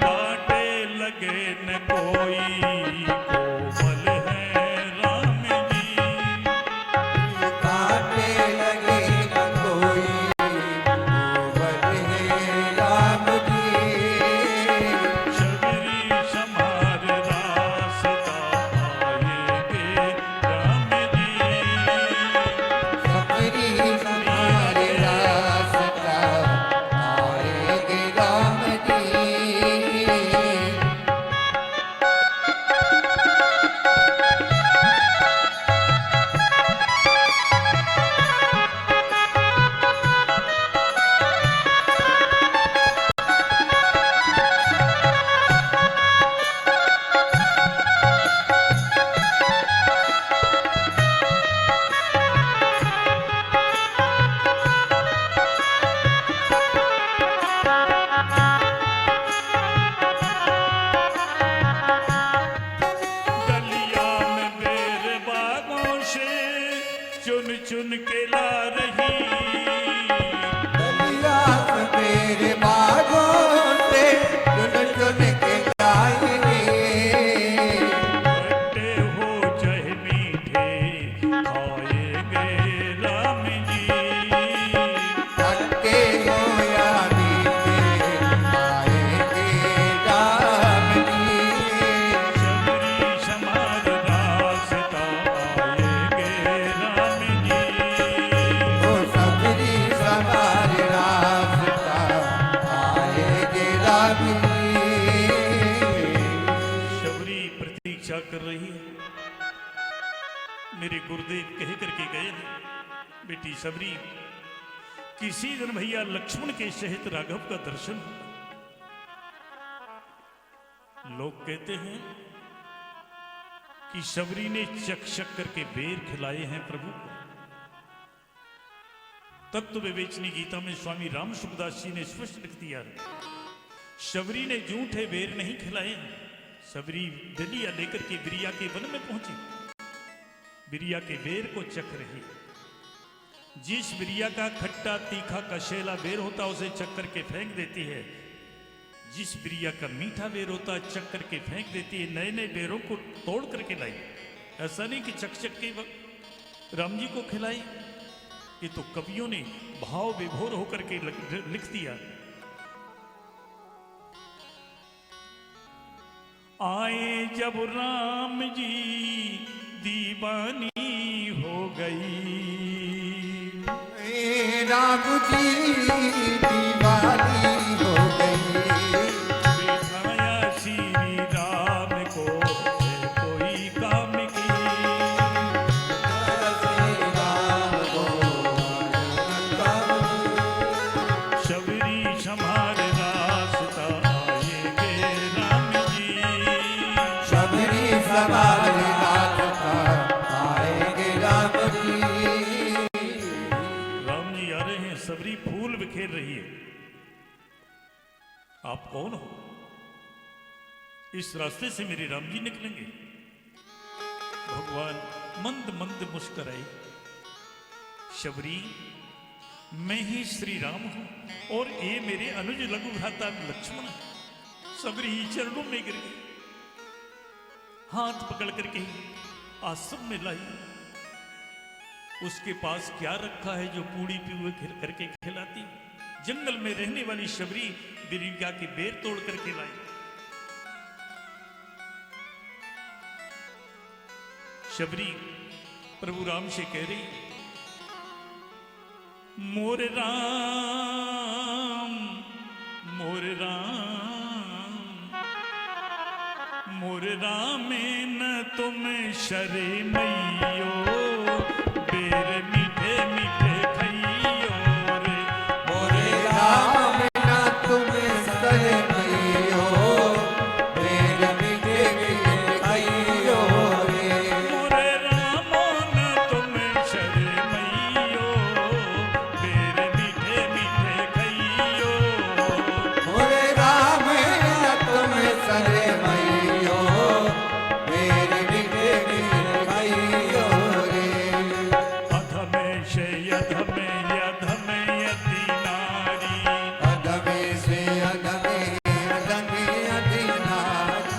कांटे लगे न कोई कोमल है राम जी। काटे लगे न कोई कोमल है राम जी। शबरी संहार रास्ता, आएंगे राम जी। शबरी संहार रास्ता, आएंगे राम जी। गलिया में बेर बागों से चुन चुन के ला रही। गलिया मेरे बागों से चुन चुन के लाएंगे। खट्टे हो चाहे मीठे, खाएंगे राम जी। खट्टे हो या मीठे, आएंगे राम जी। शबरी संहार रास्ता, आएंगे राम जी। ओ शबरी संहार रास्ता, आएंगे राम जी। शबरी प्रतीक्षा कर रही है। मेरे गुरुदेव कह करके गए हैं, बेटी शबरी, किसी दिन भैया लक्ष्मण के सहित राघव का दर्शन होगा। लोग कहते हैं कि शबरी ने चक चक करके बेर खिलाए हैं प्रभु को। तत्व विवेचनी गीता में स्वामी राम सुखदास जी ने स्पष्ट लिख दिया, शबरी ने जूठे बेर नहीं खिलाए हैं। शबरी दलिया लेकर के बिरिया के वन में पहुंची, बिरिया के बेर को चख रही। जिस बिरिया का खट्टा तीखा कशेला बेर होता उसे चख करके फेंक देती है, जिस बिरिया का मीठा बेर होता चख करके फेंक देती है। नए नए बेरों को तोड़ करके लाई। ऐसा नहीं कि चक चक के वक्त राम जी को खिलाई। ये तो कवियों ने भाव विभोर होकर के लिख दिया। आए जब राम जी दीवानी हो गई। राम जी दीवानी हो गई। बिठाया श्री राम को है कोई काम की। श्री राम को सबरी फूल बिखेर रही है। आप कौन हो? इस रास्ते से मेरे राम जी निकलेंगे। भगवान मंद मंद मुस्कुराए, शबरी मैं ही श्री राम हूं और ये मेरे अनुज लघु भ्राता लक्ष्मण। सबरी चरणों में गिर गई, हाथ पकड़ करके आश्रम में लाई। उसके पास क्या रखा है जो पूड़ी पीहुए करके खिलाती? जंगल में रहने वाली शबरी बिरिया के बेर तोड़ करके लाई। शबरी प्रभु राम से कह रही, मोर राम मोर राम मोर राम न तुम शरे मैयो, बेर मीठे मीठे खइयो रे। मोर राम न तुम शरे मैयो, बेर मीठे मीठे खइयो रे। मोर रामो न तुम शरे मैयो, बेर मीठे मीठे खइयो। मोर राम न तुम शरे मैयो, बेर मीठे मीठे खइयो रे। अधमे से अधमे अधमे यति नारी, अधमे से अधमे अधमे अति नारी।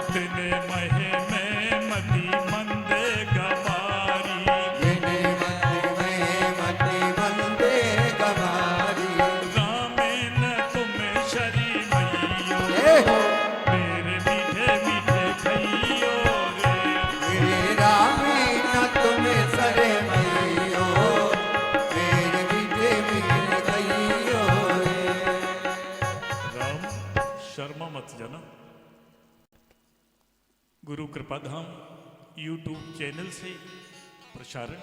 तिने महे में मति मंद गमारी। जिने मति मंदे गवारी। रामे न तुम शरी मैयो, हे हो मेरे मीठे मीठे खइयो रे। मेरे रामी न तुम सरे मैयो, मेरे मीठे मीठे खइयो रे। राम शर्मा मत जाना। गुरु कृपाधाम यूट्यूब चैनल से प्रसारण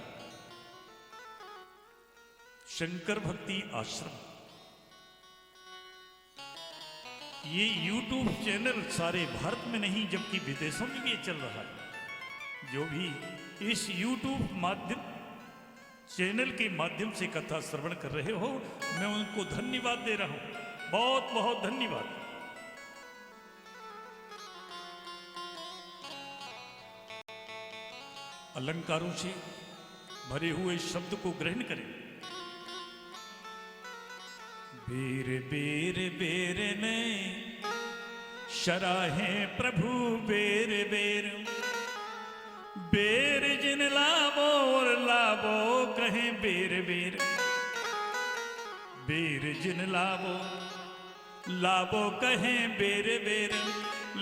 शंकर भक्ति आश्रम। ये यूट्यूब चैनल सारे भारत में नहीं जबकि विदेशों में भी ये चल रहा है। जो भी इस यूट्यूब माध्यम चैनल के माध्यम से कथा श्रवण कर रहे हो, मैं उनको धन्यवाद दे रहा हूं। बहुत बहुत धन्यवाद। अलंकारों से भरे हुए शब्द को ग्रहण करें। बेर बेर बेर ने शराहे प्रभु बेर बेर, बेर जिन लाभो और लाभो कहें बेर बेर। बेर जिन लाभो लाभो कहें बेर बेर,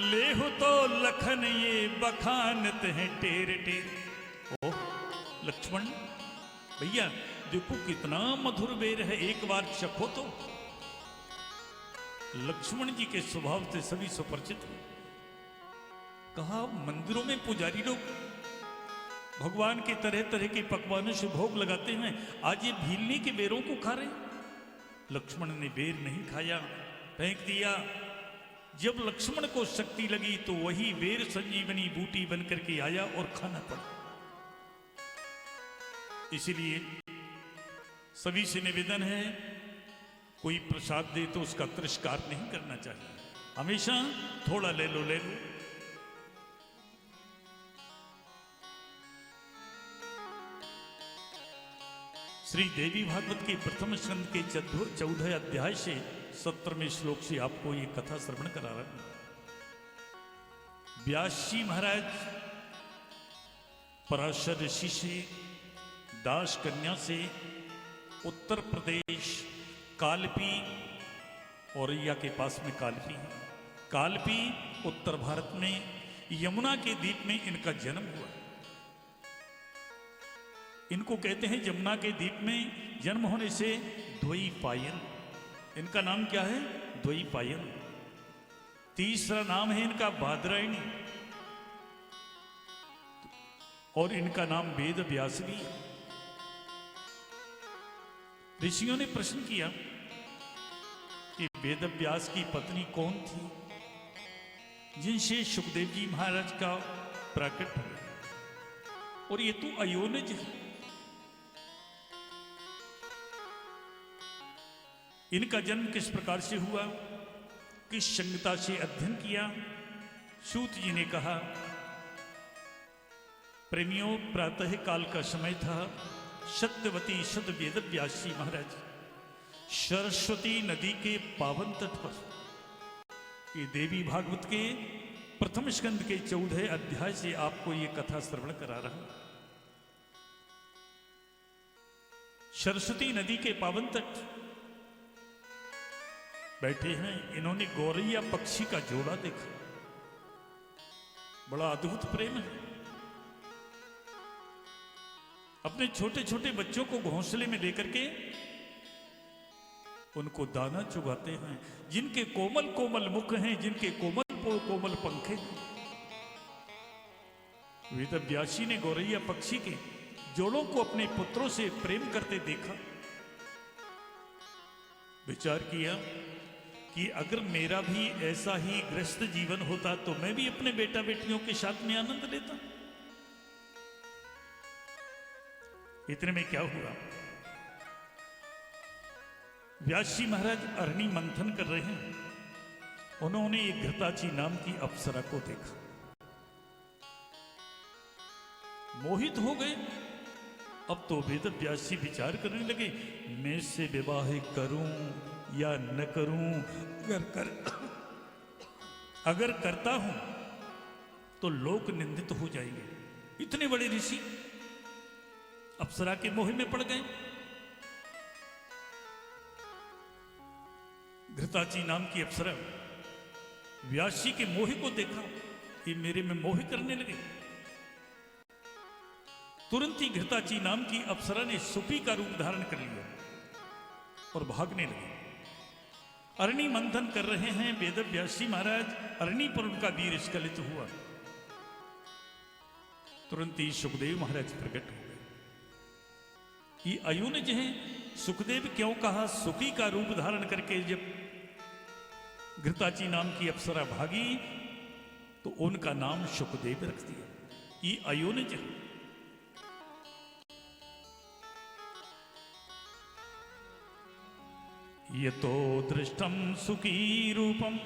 लेहु तो लखन ये बखानत हैं टेर टेर। ओह लक्ष्मण भैया देखो कितना मधुर बेर है, एक बार चखो तो। लक्ष्मण जी के स्वभाव से सभी सुपरिचित हैं। कहा मंदिरों में पुजारी लोग भगवान के तरह तरह के पकवानों से भोग लगाते हैं, आज ये भीलनी के बेरों को खा रहे। लक्ष्मण ने बेर नहीं खाया, फेंक दिया। जब लक्ष्मण को शक्ति लगी तो वही बेर संजीवनी बूटी बनकर के आया और खाना पड़ा। इसीलिए सभी से निवेदन है, कोई प्रसाद दे तो उसका तिरस्कार नहीं करना चाहिए, हमेशा थोड़ा ले लो ले लो। श्री देवी भागवत के प्रथम स्कंद के 14 अध्याय से 17वें श्लोक से आपको ये कथा श्रवण करा रहा हूं। व्यास जी महाराज पराशर ऋषि से, दास कन्या से, उत्तर प्रदेश कालपी औरैया के पास में कालपी है, कालपी उत्तर भारत में यमुना के द्वीप में इनका जन्म हुआ। इनको कहते हैं यमुना के द्वीप में जन्म होने से द्वैपायन। इनका नाम क्या है? द्वैपायन। तीसरा नाम है इनका बादरायणी और इनका नाम वेद व्यास भी है। ऋषियों ने प्रश्न किया कि वेद व्यास की पत्नी कौन थी जिनसे सुखदेव जी महाराज का प्राकट हुआ, और ये तो अयोनिज है। इनका जन्म किस प्रकार से हुआ, किस संगता से अध्ययन किया। सूत जी ने कहा, प्रेमियों, प्रातः काल का समय था। सत्यवती शुद्ध वेद व्यासी महाराज सरस्वती नदी के पावन तट पर, ये देवी भागवत के प्रथम स्कंद के 14 अध्याय से आपको ये कथा श्रवण करा रहा हूं। सरस्वती नदी के पावन तट बैठे हैं। इन्होंने गौरैया पक्षी का जोड़ा देखा। बड़ा अद्भुत प्रेम है। अपने छोटे छोटे बच्चों को घोंसले में लेकर के उनको दाना चुगाते हैं। जिनके कोमल कोमल मुख हैं, जिनके कोमल कोमल पंखे हैं। वेद व्यासी ने गौरैया पक्षी के जोड़ों को अपने पुत्रों से प्रेम करते देखा। विचार किया कि अगर मेरा भी ऐसा ही गृहस्थ जीवन होता तो मैं भी अपने बेटा बेटियों के साथ में आनंद लेता। इतने में क्या हुआ, व्यासी महाराज अरणी मंथन कर रहे हैं। उन्होंने एक घृताची नाम की अप्सरा को देखा, मोहित हो गए। अब तो वेद व्यासी विचार करने लगे, मैं इससे विवाह करूं या न करूं। अगर करता हूं तो लोक निंदित हो जाएंगे। इतने बड़े ऋषि अप्सरा के मोह में पड़ गए। घृताची नाम की अप्सरा व्यासी के मोह को देखा, ये मेरे में मोह करने लगे। तुरंत ही घृताची नाम की अप्सरा ने सुपी का रूप धारण कर लिया और भागने लगे। अरणी मंथन कर रहे हैं वेद व्यासी महाराज, अरणी पर उनका वीर स्खलित हुआ। तुरंत ही सुखदेव महाराज प्रकट हो गए। ये अयुनज हैं। सुखदेव क्यों कहा, सुखी का रूप धारण करके जब घृताची नाम की अप्सरा भागी तो उनका नाम सुखदेव रख दिया। ये अयुनज है। ये तो दृष्टम सुखी रूपम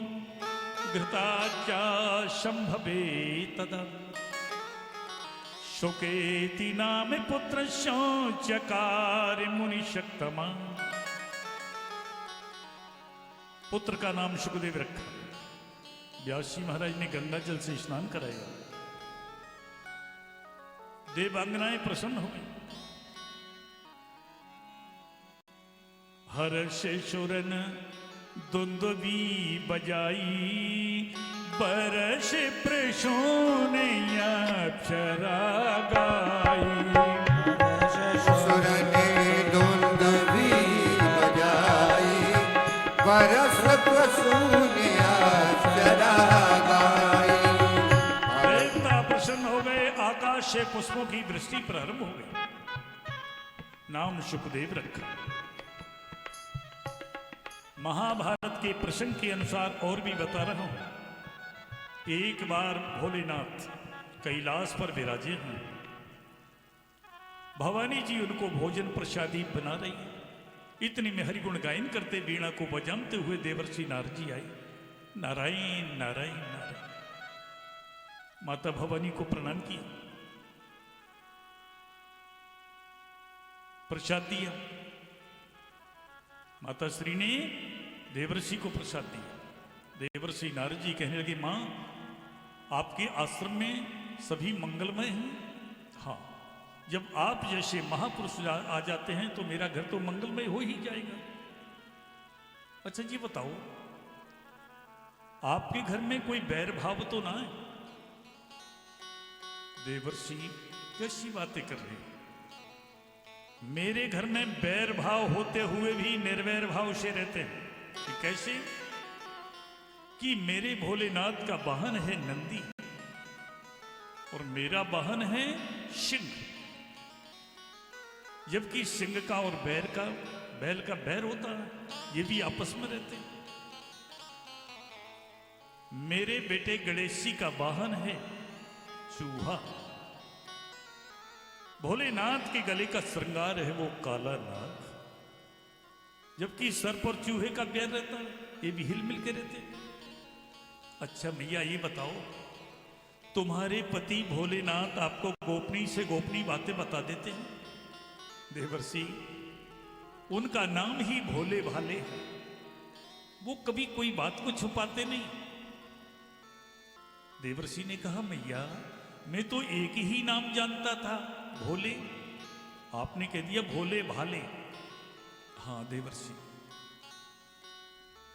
घृताच्या संभवे तदा शोकेति नाम पुत्र चकार मुनि शक्तमा। पुत्र का नाम सुखदेव रखा। व्यासी महाराज ने गंगा जल से स्नान कराया। देवांगनाएं प्रसन्न हो गई। हर्ष सुरन दुंदुभी बजाई बरस प्रसूनैया अप्सरा गाई। सुरने दुंदुभी बजाई बरस प्रसूनैया अप्सरा गाई। देवता प्रसन्न हो गए। आकाश से पुष्पों की वृष्टि प्रारंभ हो गई। नाम सुखदेव रखा। महाभारत के प्रसंग के अनुसार और भी बता रहा हूं। एक बार भोलेनाथ कैलाश पर विराजे हैं। भवानी जी उनको भोजन प्रसादी बना रही है। इतनी में हरिगुण गायन करते वीणा को बजाते हुए देवर्षि नारद जी आए। नारायण नारायण नारायण। माता भवानी को प्रणाम किया, प्रसाद दिया। माता श्री ने देवर्षि को प्रसाद दिया। देवर्षि नारद जी कहने लगे, मां आपके आश्रम में सभी मंगलमय हैं। हाँ, जब आप जैसे महापुरुष आ जाते हैं तो मेरा घर तो मंगलमय हो ही जाएगा। अच्छा जी बताओ, आपके घर में कोई बैर भाव तो ना है? देवर्षि कैसी बातें कर रहे हैं? मेरे घर में बैर भाव होते हुए भी निर्वैर भाव से रहते हैं। कि कैसे? कि मेरे भोलेनाथ का वाहन है नंदी और मेरा वाहन है सिंह। जबकि सिंह का और बैल का बैर होता है, ये भी आपस में रहते हैं। मेरे बेटे गणेशी का वाहन है चूहा। भोलेनाथ के गले का श्रृंगार है वो काला नाग। जबकि सर्प और चूहे का बैर रहता है, ये भी हिल मिल के रहते। अच्छा मैया ये बताओ, तुम्हारे पति भोलेनाथ आपको गोपनीय से गोपनीय बातें बता देते हैं? देवर्षि, उनका नाम ही भोले भाले है, वो कभी कोई बात को छुपाते नहीं। देवर्षि ने कहा मैया, मैं तो एक ही नाम जानता था, भोले। आपने कह दिया भोले भाले। हाँ देवर्षि,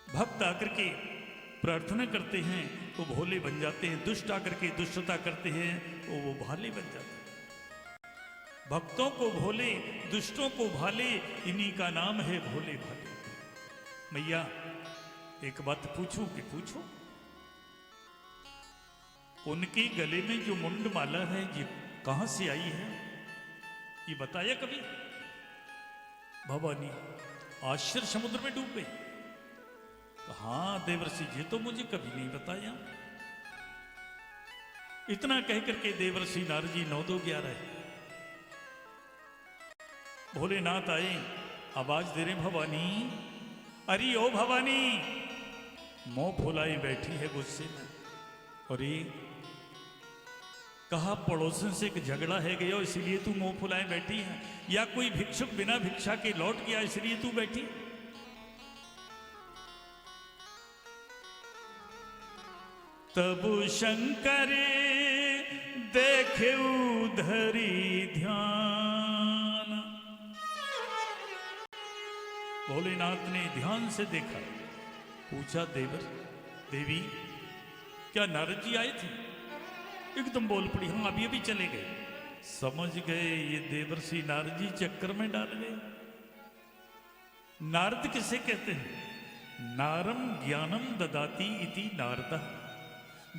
भक्त आकर के प्रार्थना करते हैं तो भोले बन जाते हैं, दुष्ट आकर के दुष्टता करते हैं तो वो भाले बन जाते हैं। भक्तों को भोले, दुष्टों को भाले, इन्हीं का नाम है भोले भाले। मैया एक बात पूछूं कि पूछो, उनके गले में जो मुंड माला है ये कहां से आई है, ये बताया कभी? भवानी आश्चर्य समुद्र में डूब गई। हाँ देवर्षि, ये तो मुझे कभी नहीं बताया। इतना कह करके देवर्षि नारद जी 9-2-11 भोलेनाथ आए, आवाज दे रहे भवानी, अरे ओ भवानी, मुंह फुलाई बैठी है गुस्से में। और ये कहा पड़ोसन से एक झगड़ा है गया इसलिए तू मुंह फुलाए बैठी है, या कोई भिक्षुक बिना भिक्षा के लौट गया इसलिए तू बैठी? तब शंकर देखे उधरी ध्यान। भोलेनाथ ने ध्यान से देखा, पूछा देवर देवी क्या नारद जी आए थे? एकदम बोल पड़ी, हम अभी अभी चले गए। समझ गए ये देवर्षि नारद जी चक्कर में डाल गए। नारद किसे कहते हैं? नारम ज्ञानम ददाती इति नारद।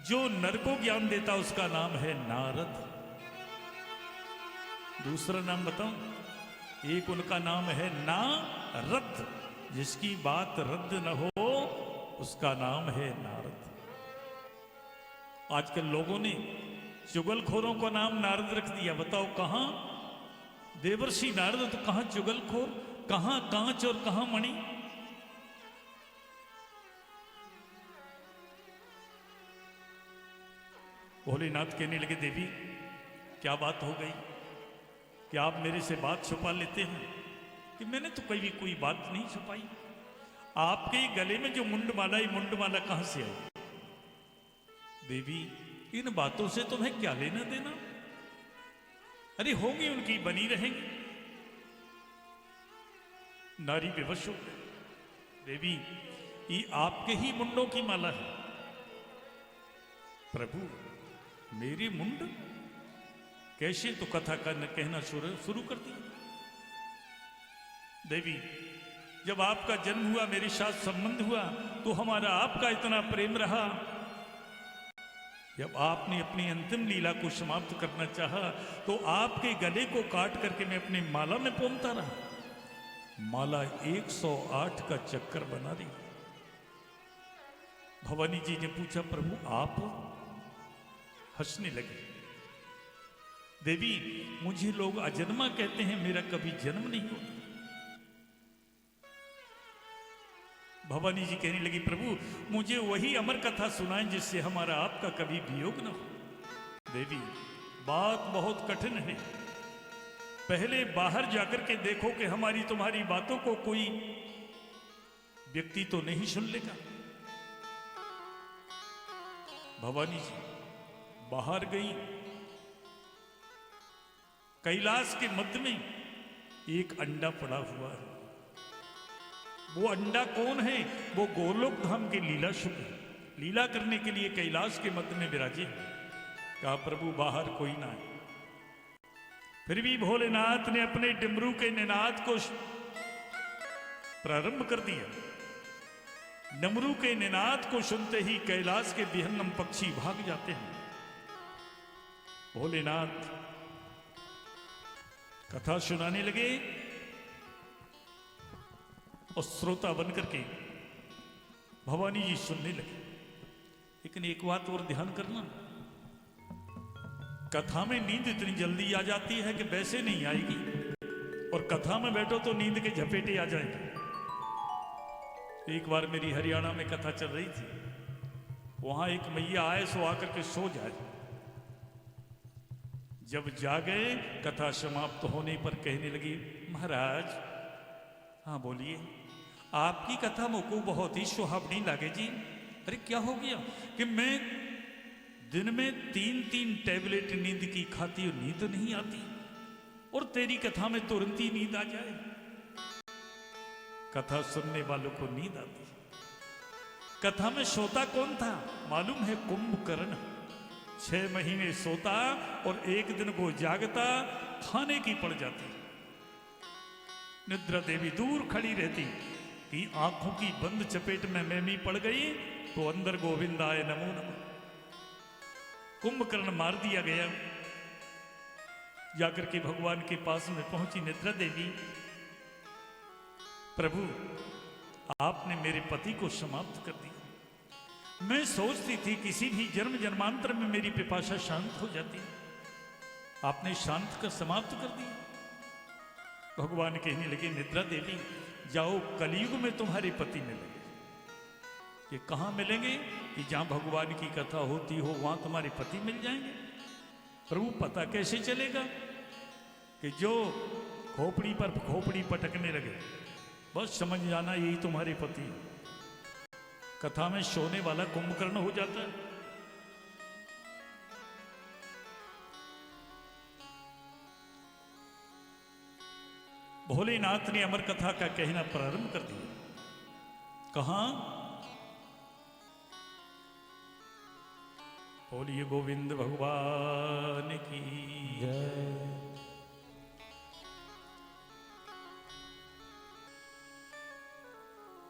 जो नर को ज्ञान देता उसका नाम है नारद। दूसरा नाम बताऊं? एक उनका नाम है नारद, जिसकी बात रद्द न हो उसका नाम है नारद। आजकल लोगों ने चुगलखोरों का नाम नारद रख दिया। बताओ कहां देवर्षि नारद तो कहां चुगलखोर, कहां कांच और कहां मणि। भोलेनाथ कहने लगे देवी क्या बात हो गई कि आप मेरे से बात छुपा लेते हैं? कि मैंने तो कभी कोई बात नहीं छुपाई। आपके गले में जो मुंडमाला, ये मुंडमाला कहां से आई? देवी इन बातों से तुम्हें क्या लेना देना? अरे होंगी उनकी, बनी रहेंगी। नारी बेबस हो गई। देवी ये आपके ही मुंडों की माला है। प्रभु मेरे मुंड कैसे? तो कथा कहना शुरू कर दी। देवी जब आपका जन्म हुआ, मेरे साथ संबंध हुआ, तो हमारा आपका इतना प्रेम रहा। जब आपने अपनी अंतिम लीला को समाप्त करना चाहा तो आपके गले को काट करके मैं अपनी माला में पोंता रहा। माला 108 का चक्कर बना रही। भवानी जी ने पूछा प्रभु आप? हंसने लगे। देवी मुझे लोग अजन्मा कहते हैं, मेरा कभी जन्म नहीं होता। भवानी जी कहने लगी प्रभु मुझे वही अमर कथा सुनाएं जिससे हमारा आपका कभी वियोग न हो। देवी बात बहुत कठिन है। पहले बाहर जाकर के देखो कि हमारी तुम्हारी बातों को कोई व्यक्ति तो नहीं सुन लेगा। भवानी जी बाहर गई। कैलाश के मध्य में एक अंडा पड़ा हुआ है। वो अंडा कौन है? वो गोलोक धाम के लीला शुभ लीला करने के लिए कैलाश के मध्य में विराजे। कहा प्रभु बाहर कोई ना है। फिर भी भोलेनाथ ने अपने डमरू के निनाद को प्रारंभ कर दिया। डमरू के निनाद को सुनते ही कैलाश के विहंगम पक्षी भाग जाते हैं। भोलेनाथ कथा सुनाने लगे और श्रोता बनकर के भवानी जी सुनने लगे। लेकिन एक बात और ध्यान करना, कथा में नींद इतनी जल्दी आ जाती है कि वैसे नहीं आएगी, और कथा में बैठो तो नींद के झपेटे आ जाएंगे। एक बार मेरी हरियाणा में कथा चल रही थी, वहां एक मैया आए सो आकर के सो जाए। जब जागे कथा समाप्त होने पर कहने लगी, महाराज। हाँ बोलिए। आपकी कथा मुझको बहुत ही सुहावनी लागे जी। अरे क्या हो गया? कि मैं दिन में 3-3 टैबलेट नींद की खाती हूं, नींद नहीं आती, और तेरी कथा में तुरंत ही नींद आ जाए। कथा सुनने वालों को नींद आती। कथा में सोता कौन था मालूम है? कुंभकर्ण। 6 महीने सोता और एक दिन वो जागता, खाने की पड़ जाती। निद्रा देवी दूर खड़ी रहती कि आंखों की बंद चपेट में मैमी पड़ गई तो अंदर गोविंद आए नमो नमः। कुंभकर्ण मार दिया गया। जाकर के भगवान के पास में पहुंची निद्रा देवी, प्रभु आपने मेरे पति को समाप्त कर दिया। मैं सोचती थी किसी भी जन्म जन्मांतर में मेरी पिपासा शांत हो जाती, आपने शांत कर समाप्त कर दिया। भगवान कहने लगे, निद्रा देवी जाओ, कलयुग में तुम्हारे पति मिलेंगे। ये कहां मिलेंगे? कि जहां भगवान की कथा होती हो वहां तुम्हारे पति मिल जाएंगे। प्रभु पता कैसे चलेगा? कि जो खोपड़ी पर खोपड़ी पटकने लगे, बस समझ जाना यही तुम्हारे पति है। कथा में सोने वाला कुंभकर्ण हो जाता है। भोलेनाथ ने अमर कथा का कहना प्रारंभ कर दिया। कहां? बोलिए गोविंद भगवान की जय।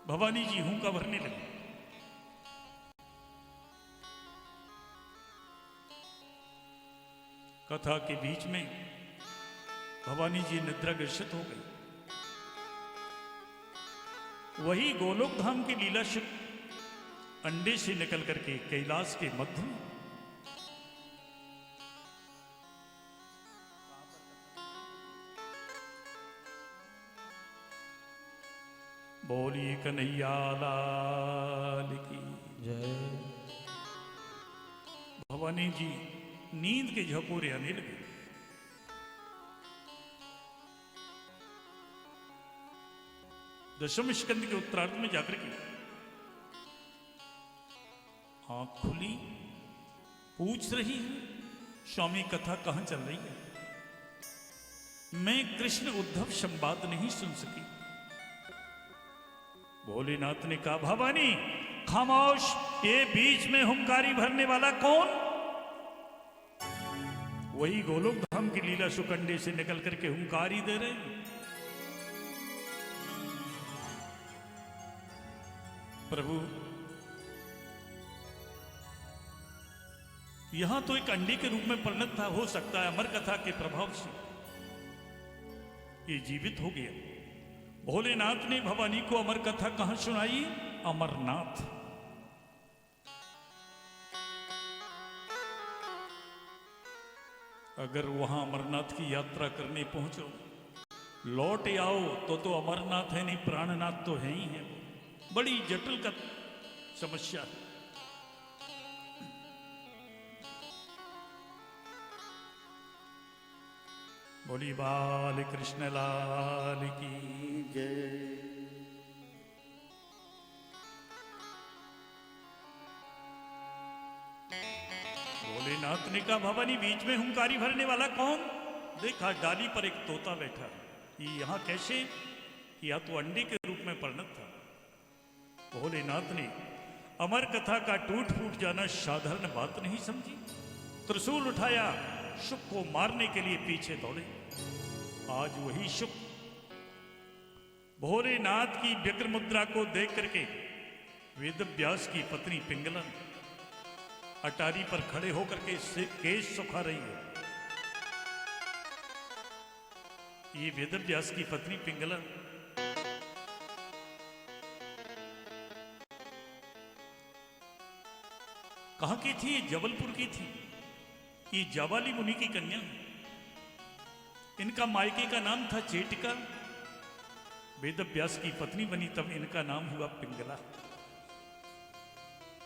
भवानी जी हूं का भरने लगे। कथा के बीच में भवानी जी निद्राग्रसित हो गई। वही गोलोक धाम की लीला शिव अंडे से निकल करके कैलाश के मध्य में बोलिए कन्हैया लाल की जय। भवानी जी नींद के झकोरे आने लगे। दशम स्कंद के उत्तरार्ध में जाकर के आंख खुली, पूछ रही है, स्वामी कथा कहां चल रही है? मैं कृष्ण उद्धव संवाद नहीं सुन सकी। भोलेनाथ ने कहा, भवानी खामोश, ये बीच में हुंकारी भरने वाला कौन? वही गोलोक धाम की लीला सुकंडे से निकल करके हुंकारी दे रहे हैं। प्रभु यहां तो एक अंडे के रूप में परिणत था, हो सकता है अमर कथा के प्रभाव से ये जीवित हो गया। भोलेनाथ ने भवानी को अमर कथा कहां सुनाई? अमरनाथ। अगर वहां अमरनाथ की यात्रा करने पहुंचो, लौट आओ तो अमरनाथ है नहीं, प्राणनाथ तो है ही है। बड़ी जटिल का समस्या है। बोली बाल कृष्ण लाल की जय। भोलेनाथ ने कहा, भवानी बीच में हुंकारी भरने वाला कौन? देखा डाली पर एक तोता बैठा। ये यहां कैसे? या तो अंडे के रूप में परिणत था। भोलेनाथ ने अमर कथा का टूट फूट जाना साधारण बात नहीं समझी। त्रिशूल उठाया, शुक को मारने के लिए पीछे दौड़े। आज वही शुक भोलेनाथ की व्यग्र मुद्रा को देख करके वेदव्यास की पत्नी पिंगला अटारी पर खड़े होकर के केश सुखा रही है। ये वेदव्यास की पत्नी पिंगला कहां की थी? जबलपुर की थी। ये जाबाली मुनि की कन्या। इनका मायके का नाम था चेटिका। वेद व्यास की पत्नी बनी तब इनका नाम हुआ पिंगला।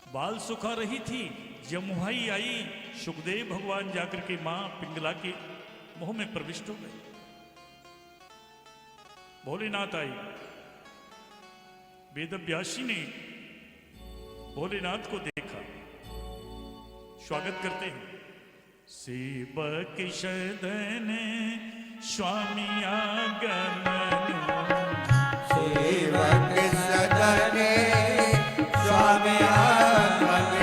बाल सुखा रही थी, जमुहाई आई, सुखदेव भगवान जाकर के मां पिंगला के मुंह में प्रविष्ट हो गए। भोलेनाथ आई, वेद व्यासी ने भोलेनाथ को देखा, स्वागत करते हैं। सेवक सदन स्वामी आगमन, सेवक सदने स्वामी आगमन,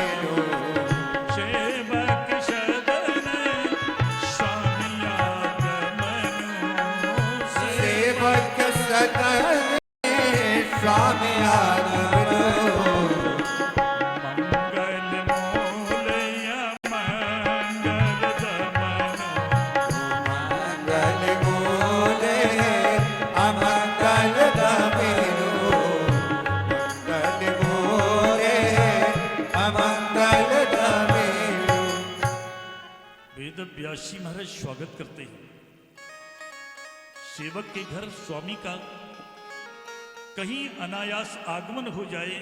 सेवक सदन स्वामी आगमन, सेवक सदने स्वामी आगमन, व्यासी महाराज स्वागत करते हैं। सेवक के घर स्वामी का कहीं अनायास आगमन हो जाए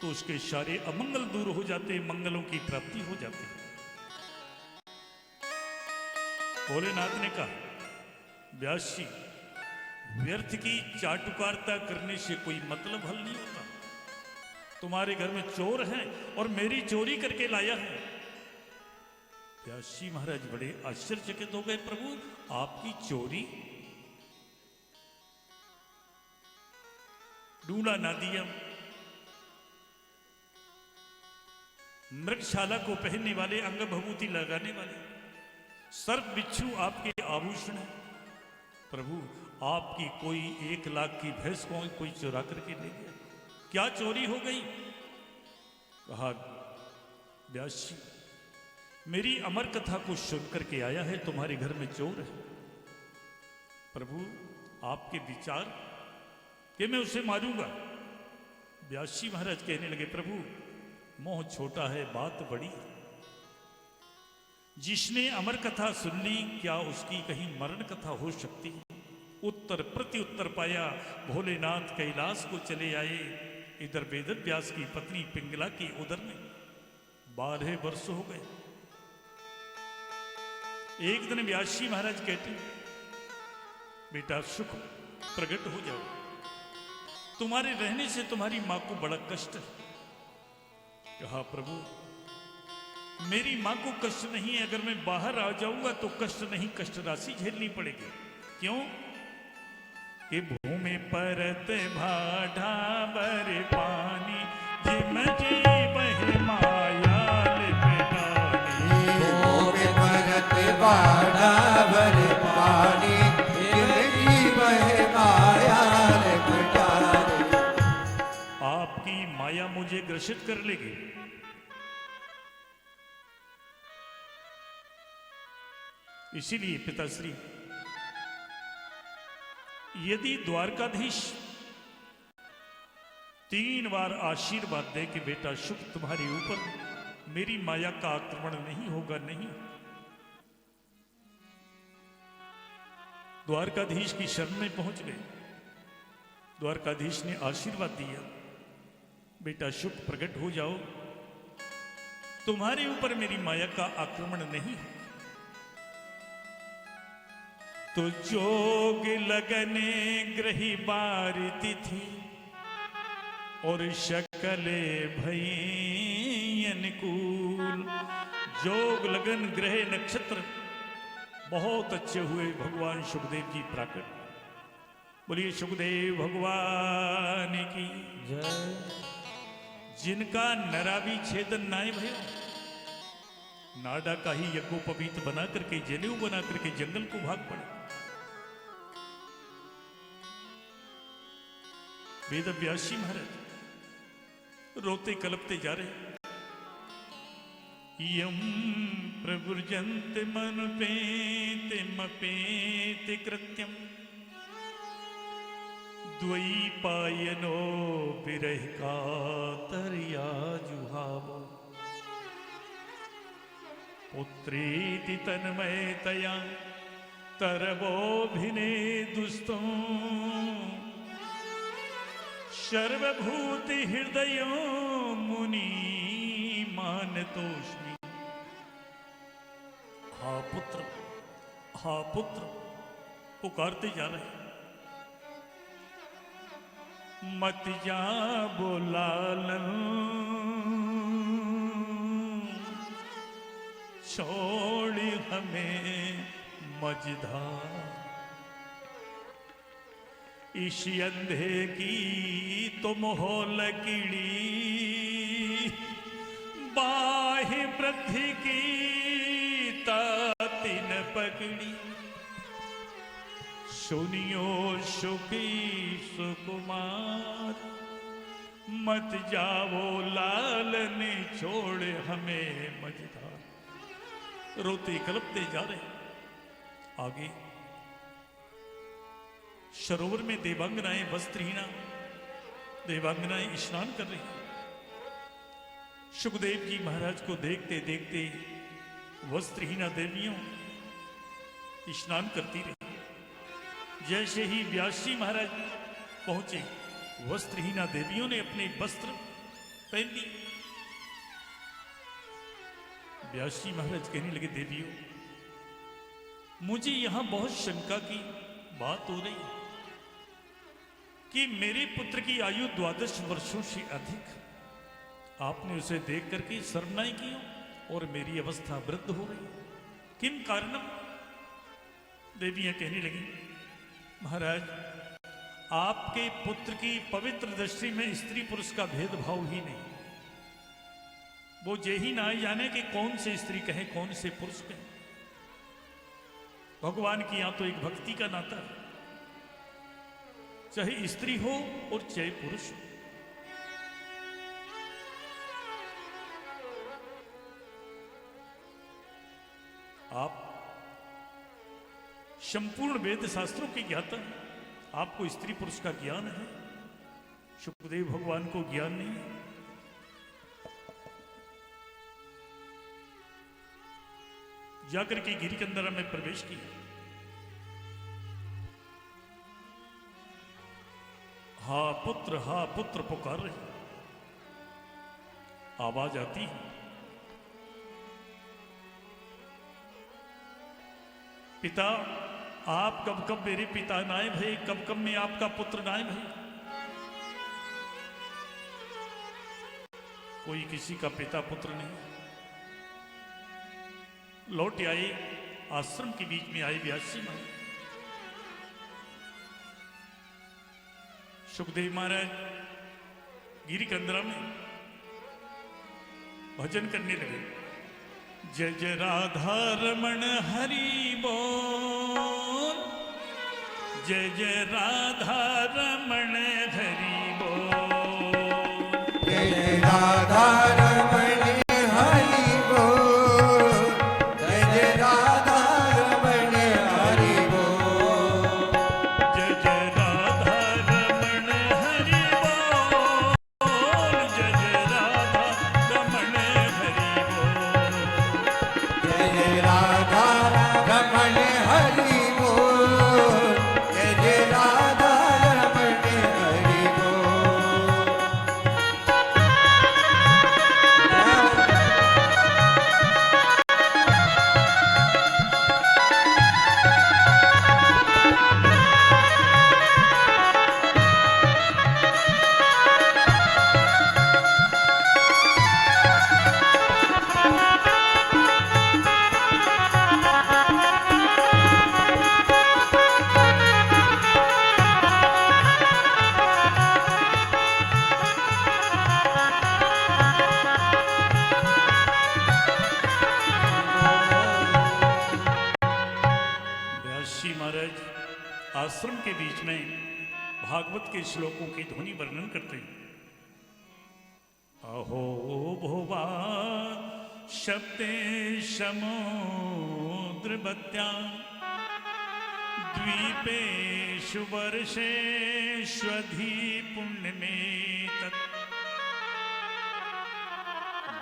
तो उसके सारे अमंगल दूर हो जाते, मंगलों की प्राप्ति हो जाती है। भोलेनाथ ने कहा, व्यासी व्यर्थ की चाटुकारिता करने से कोई मतलब हल नहीं होता। तुम्हारे घर में चोर हैं और मेरी चोरी करके लाया है। व्यासी महाराज बड़े आश्चर्यचकित हो गए, प्रभु आपकी चोरी? ढूंढा ना दिया। मृगशाला को पहनने वाले, अंग भभूति लगाने वाले, सर्प बिच्छू आपके आभूषण है। प्रभु आपकी कोई 1 लाख की भैंस को कोई चुरा करके ले गया, क्या चोरी हो गई? कहा, व्यासी मेरी अमर कथा को सुन करके आया है, तुम्हारे घर में चोर है। प्रभु आपके विचार कि मैं उसे मारूंगा। व्यासी महाराज कहने लगे, प्रभु मोह छोटा है, बात बड़ी है। जिसने अमर कथा सुन ली, क्या उसकी कहीं मरण कथा हो सकती है? उत्तर प्रति उत्तर पाया। भोलेनाथ कैलाश को चले आए। इधर वेद व्यास की पत्नी पिंगला की उदर में 12 वर्ष हो गए। एक दिन व्यासी महाराज कहते, बेटा सुख प्रकट हो जाओ, तुम्हारे रहने से तुम्हारी मां को बड़ा कष्ट है। कहा, प्रभु मेरी मां को कष्ट नहीं है, अगर मैं बाहर आ जाऊंगा तो कष्ट नहीं, कष्ट राशि झेलनी पड़ेगी। क्यों? कि भूमि परत भाढ़ा बर पानी, जिम जी बहे मायाल बेटानी। भूमि परत भाढ़ा बर पानी, जिम जी बहे मायाल बेटानी। आपकी माया मुझे ग्रसित कर लेगी। इसीलिए पिताश्री, यदि द्वारकाधीश 3 बार आशीर्वाद दे कि बेटा शुभ तुम्हारे ऊपर मेरी माया का आक्रमण नहीं होगा, नहीं, द्वारकाधीश की शरण में पहुंच गए। द्वारकाधीश ने आशीर्वाद दिया, बेटा शुभ प्रकट हो जाओ, तुम्हारे ऊपर मेरी माया का आक्रमण नहीं है। तो जोग लगने ग्रही बारती थी, और शकले भई अनुकूल। जोग लगन ग्रह नक्षत्र बहुत अच्छे हुए। भगवान सुखदेव जी प्राकट। बोलिए सुखदेव भगवान की जय। जिनका नरावी छेदन नाय भयो, नाडा का ही यज्ञोपवीत बना करके, जनेऊ बना करके जंगल को भाग पड़े। वेद व्यासी महाराज रोते कलपते जा रहे। यम प्रभुर्जंत मनुपेते मपेते कृत्यम, द्वैपायनो विरह कातर्या जुहावो। पुत्रेति तन्मयतया तरवोभिने दुस्तुं सर्वभूति हृदयो मुनि मानतोस्मि। हा पुत्र पुकारते जा रहे, मत जा बोलालन, छोड़ हमें मझधार। इस अंधे की तुम हो लकीड़ी, बाहि वृद्धि की तातिन पकड़ी। सुनियो सुखी सुकुमार, मत जाओ लालन, छोड़ हमें मझधार। रोते कलपते जा रहे। आगे सरोवर में देवांगनाएं वस्त्रहीना देवांगनाएं स्नान कर रही। सुखदेव जी महाराज को देखते देखते वस्त्रहीना देवियों स्नान करती रही। जैसे ही व्यास जी महाराज पहुंचे, वस्त्रहीना देवियों ने अपने वस्त्र पहन लिए। व्यास जी महाराज कहने लगे, देवियों मुझे यहां बहुत शंका की बात हो रही कि मेरे पुत्र की आयु 12 वर्षों से अधिक, आपने उसे देख करके शर्मनाई की और मेरी अवस्था वृद्ध हो गई, किन कारणम? देवियां कहने लगी, महाराज आपके पुत्र की पवित्र दृष्टि में स्त्री पुरुष का भेदभाव ही नहीं। वो ये ही ना जाने कि कौन से स्त्री कहे कौन से पुरुष कहे। भगवान की यहां तो एक भक्ति का नाता है, चाहे स्त्री हो और चाहे पुरुष हो। आप संपूर्ण वेद शास्त्रों के ज्ञाता हैं, आपको स्त्री पुरुष का ज्ञान है, सुखदेव भगवान को ज्ञान नहीं है। जाकर के गिरिकंदरा में प्रवेश किया। हा पुत्र पुकार रहे, आवाज आती है। पिता आप कब कब मेरे पिता नाए भय, कब कब मैं आपका पुत्र नाए भय। कोई किसी का पिता पुत्र नहीं। लौट आए, आश्रम के बीच में आए व्यास जी महाराज। सुखदेव महाराज गिरिकंदरा में भजन करने लगे। जय जय राधा रमण हरि बोल, जय जय राधा रमण हरि बोल, जय जय राधा रमण हरि बोल, जय जय राधा रमण हरि बोल, जय जय राधा रमण हरि बोल, जय जय राधा रमण हरि बोल, जय जय राधा रमण हरि बोल, जय जय राधा रमण हरि बोल। व्यास जी महाराज आश्रम के बीच में भागवत के श्लोकों की ध्वनि वर्णन करते हैं। अहो भुवा शब्दे समुद्रवत्या, द्वीपेषु वर्षेष्वधि पुण्य में तत्,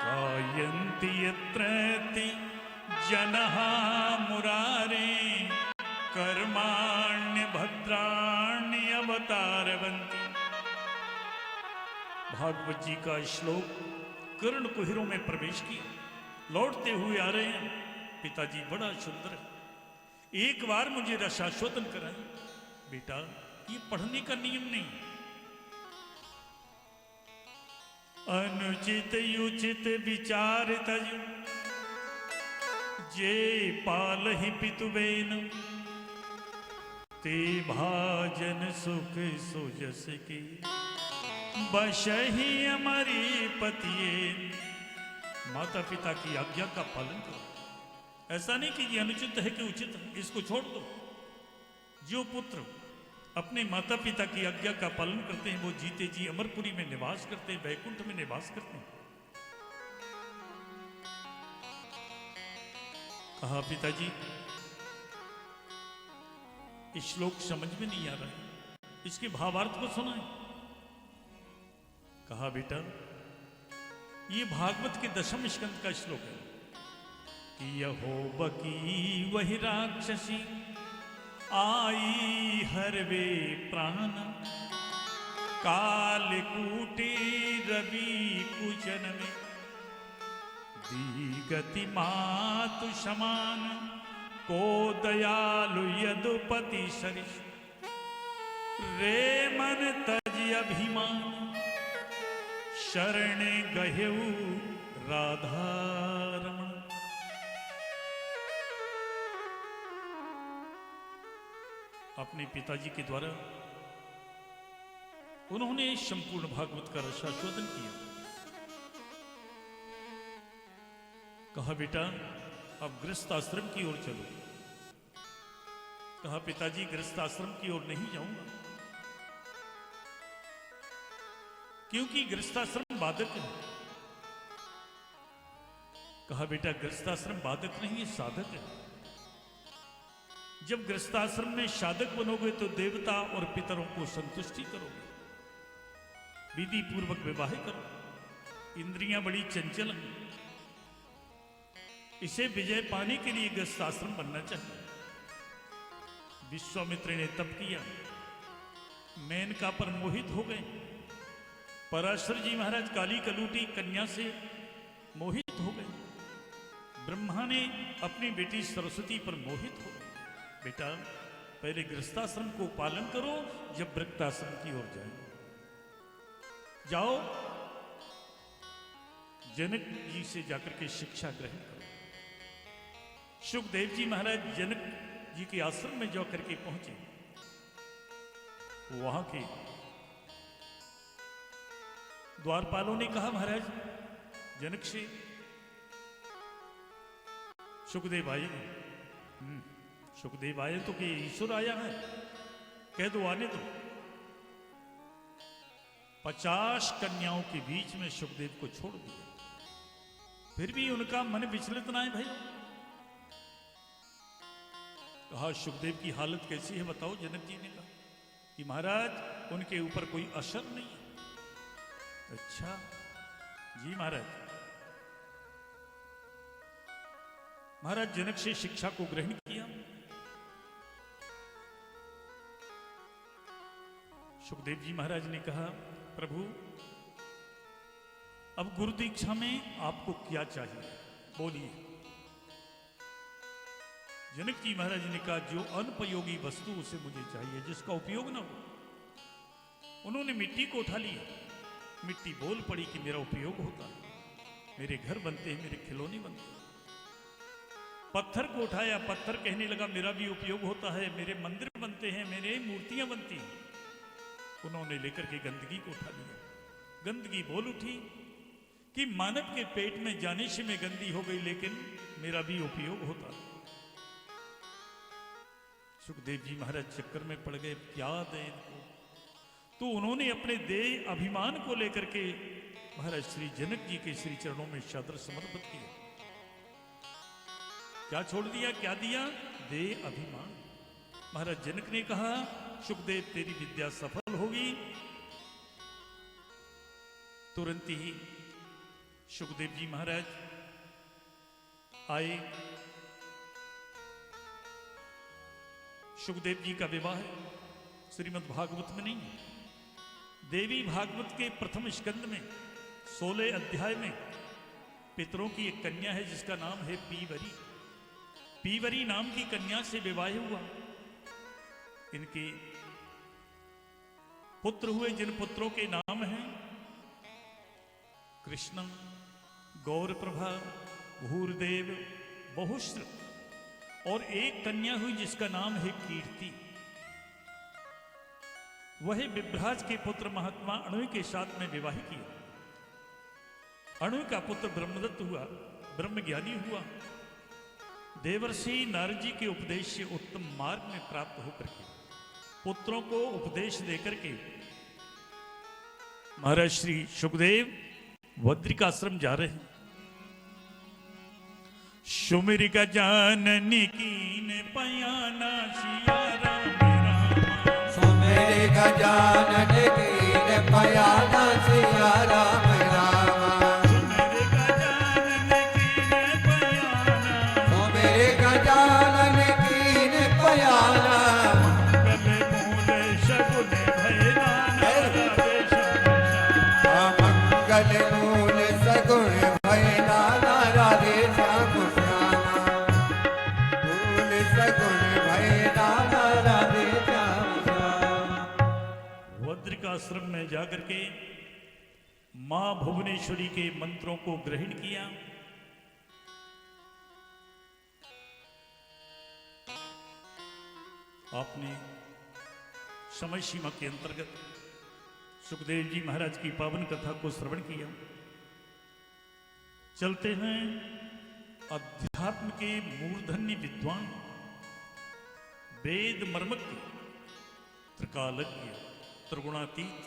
गायन्ति यत्र ते जनः मुरारे, कर्माण्य भद्राण्य अवतारवंती। भागवत जी का श्लोक कर्ण कुहरों में प्रवेश किया, लौटते हुए आ रहे हैं। पिताजी बड़ा सुंदर है, एक बार मुझे रसास्वादन कराएं। बेटा ये पढ़ने का नियम नहीं, अनुचित युचित विचार तज जे पाल ही पितुबेन ते भाजन सुख सुजस की बशही हमारी पतिये। माता पिता की आज्ञा का पालन करो। ऐसा नहीं कि ये अनुचित है कि उचित है, इसको छोड़ दो। जो पुत्र अपने माता पिता की आज्ञा का पालन करते हैं वो जीते जी अमरपुरी में निवास करते हैं, वैकुंठ में निवास करते हैं। कहा पिताजी इस श्लोक समझ में नहीं आ रहा है, इसके भावार्थ को सुना है। कहा बेटा ये भागवत के 10वें स्कंद का श्लोक है कि यहोबकी वही राक्षसी आई हरवे प्राण कालकूटे रवि कुचन में दी गति मातु समान को दयालु यदुपति सरिष रे मन तज अभिमान शरणे गहेऊ राधारमण। अपने पिताजी के द्वारा उन्होंने संपूर्ण भागवत का रसास्वादन किया। कहा बेटा अब गृहस्थ आश्रम की ओर चलो। कहा पिताजी गृहस्थ आश्रम की ओर नहीं जाऊंगा, क्योंकि गृहस्थाश्रम बाधक है। कहा बेटा गृहस्थाश्रम बाधक नहीं है, साधक है। जब गृहस्थाश्रम में साधक बनोगे तो देवता और पितरों को संतुष्टि करोगे, विधि पूर्वक विवाह करो। इंद्रियां बड़ी चंचल हैं, इसे विजय पाने के लिए गृहस्थाश्रम बनना चाहिए। विश्वामित्र ने तप किया, मेनका पर मोहित हो गए। पराशर जी महाराज काली कलूटी कन्या से मोहित हो गए। ब्रह्मा ने अपनी बेटी सरस्वती पर मोहित हो गए। बेटा पहले गृहस्थाश्रम को पालन करो, जब वृत्ताश्रम की ओर जाओ। जनक जी से जाकर के शिक्षा ग्रहण करो। सुखदेव जी महाराज जनक जी के आश्रम में जाकर के पहुंचे। वहां के द्वारपालों ने कहा महाराज जनक से सुखदेव आए। सुखदेव आए तो कि ईश्वर आया है, कह दो आने दो। 50 कन्याओं के बीच में सुखदेव को छोड़ दिया, फिर भी उनका मन विचलित ना है भाई। कहा सुखदेव की हालत कैसी है बताओ। जनक जी ने कहा कि महाराज उनके ऊपर कोई असर नहीं है। अच्छा जी महाराज। महाराज जनक से शिक्षा को ग्रहण किया। सुखदेव जी महाराज ने कहा प्रभु अब गुरु दीक्षा में आपको क्या चाहिए बोलिए। जनक जी महाराज ने कहा जो अनुपयोगी वस्तु उसे मुझे चाहिए, जिसका उपयोग ना हो। उन्होंने मिट्टी को उठा लिया। मिट्टी बोल पड़ी कि मेरा उपयोग होता है, मेरे घर बनते हैं, मेरे खिलौने बनते हैं। पत्थर को उठाया, पत्थर कहने लगा मेरा भी उपयोग होता है, मेरे मंदिर बनते हैं, मेरे मूर्तियां बनती हैं। उन्होंने लेकर के गंदगी को उठा लिया। गंदगी बोल उठी कि मानव के पेट में जाने से मैं गंदी हो गई, लेकिन मेरा भी उपयोग होता है। सुखदेव जी महाराज चक्कर में पड़ गए, क्या दें इनको। तो उन्होंने अपने देह अभिमान को लेकर के महाराज श्री जनक जी के श्री चरणों में सादर समर्पित किया। क्या छोड़ दिया, क्या दिया? देह अभिमान। महाराज जनक ने कहा सुखदेव तेरी विद्या सफल होगी। तुरंत ही सुखदेव जी महाराज आए। सुखदेव जी का विवाह श्रीमद् भागवत में नहीं है। देवी भागवत के प्रथम स्कंद में 16 अध्याय में पितरों की एक कन्या है जिसका नाम है पीवरी। पीवरी नाम की कन्या से विवाह हुआ। इनके पुत्र हुए, जिन पुत्रों के नाम हैं कृष्ण, गौरप्रभा, भूरदेव, बहुश्र, और एक कन्या हुई जिसका नाम है कीर्ति। वह विभ्राज के पुत्र महात्मा अणु के साथ में विवाह किया। अणु का पुत्र ब्रह्मदत्त हुआ, ब्रह्मज्ञानी हुआ। देवर्षि नारद जी के उपदेश से उत्तम मार्ग में प्राप्त होकर के पुत्रों को उपदेश देकर के महाराज श्री सुखदेव बद्रिकाश्रम जा रहे हैं। सुमिर गजानन कीन पयाना सिया राम राम। सुमिर गजानन कीन पयाना सिया राम राम। सुमिर गजानन कीन पयाना, मंगल मूल सगुण भय नाना राधे श्याम श्यामा। मूल सगुण भय नाना राधे श्याम श्यामा। बद्रिकाश्रम में जाकर के मां भुवनेश्वरी के मंत्रों को ग्रहण किया। आपने समय सीमा के अंतर्गत सुखदेव जी महाराज की पावन कथा को श्रवण किया। चलते हैं अध्यात्म के मूर्धन्य विद्वान, वेद मर्मज्ञ, त्रिकालज्ञ, त्रिगुणातीत,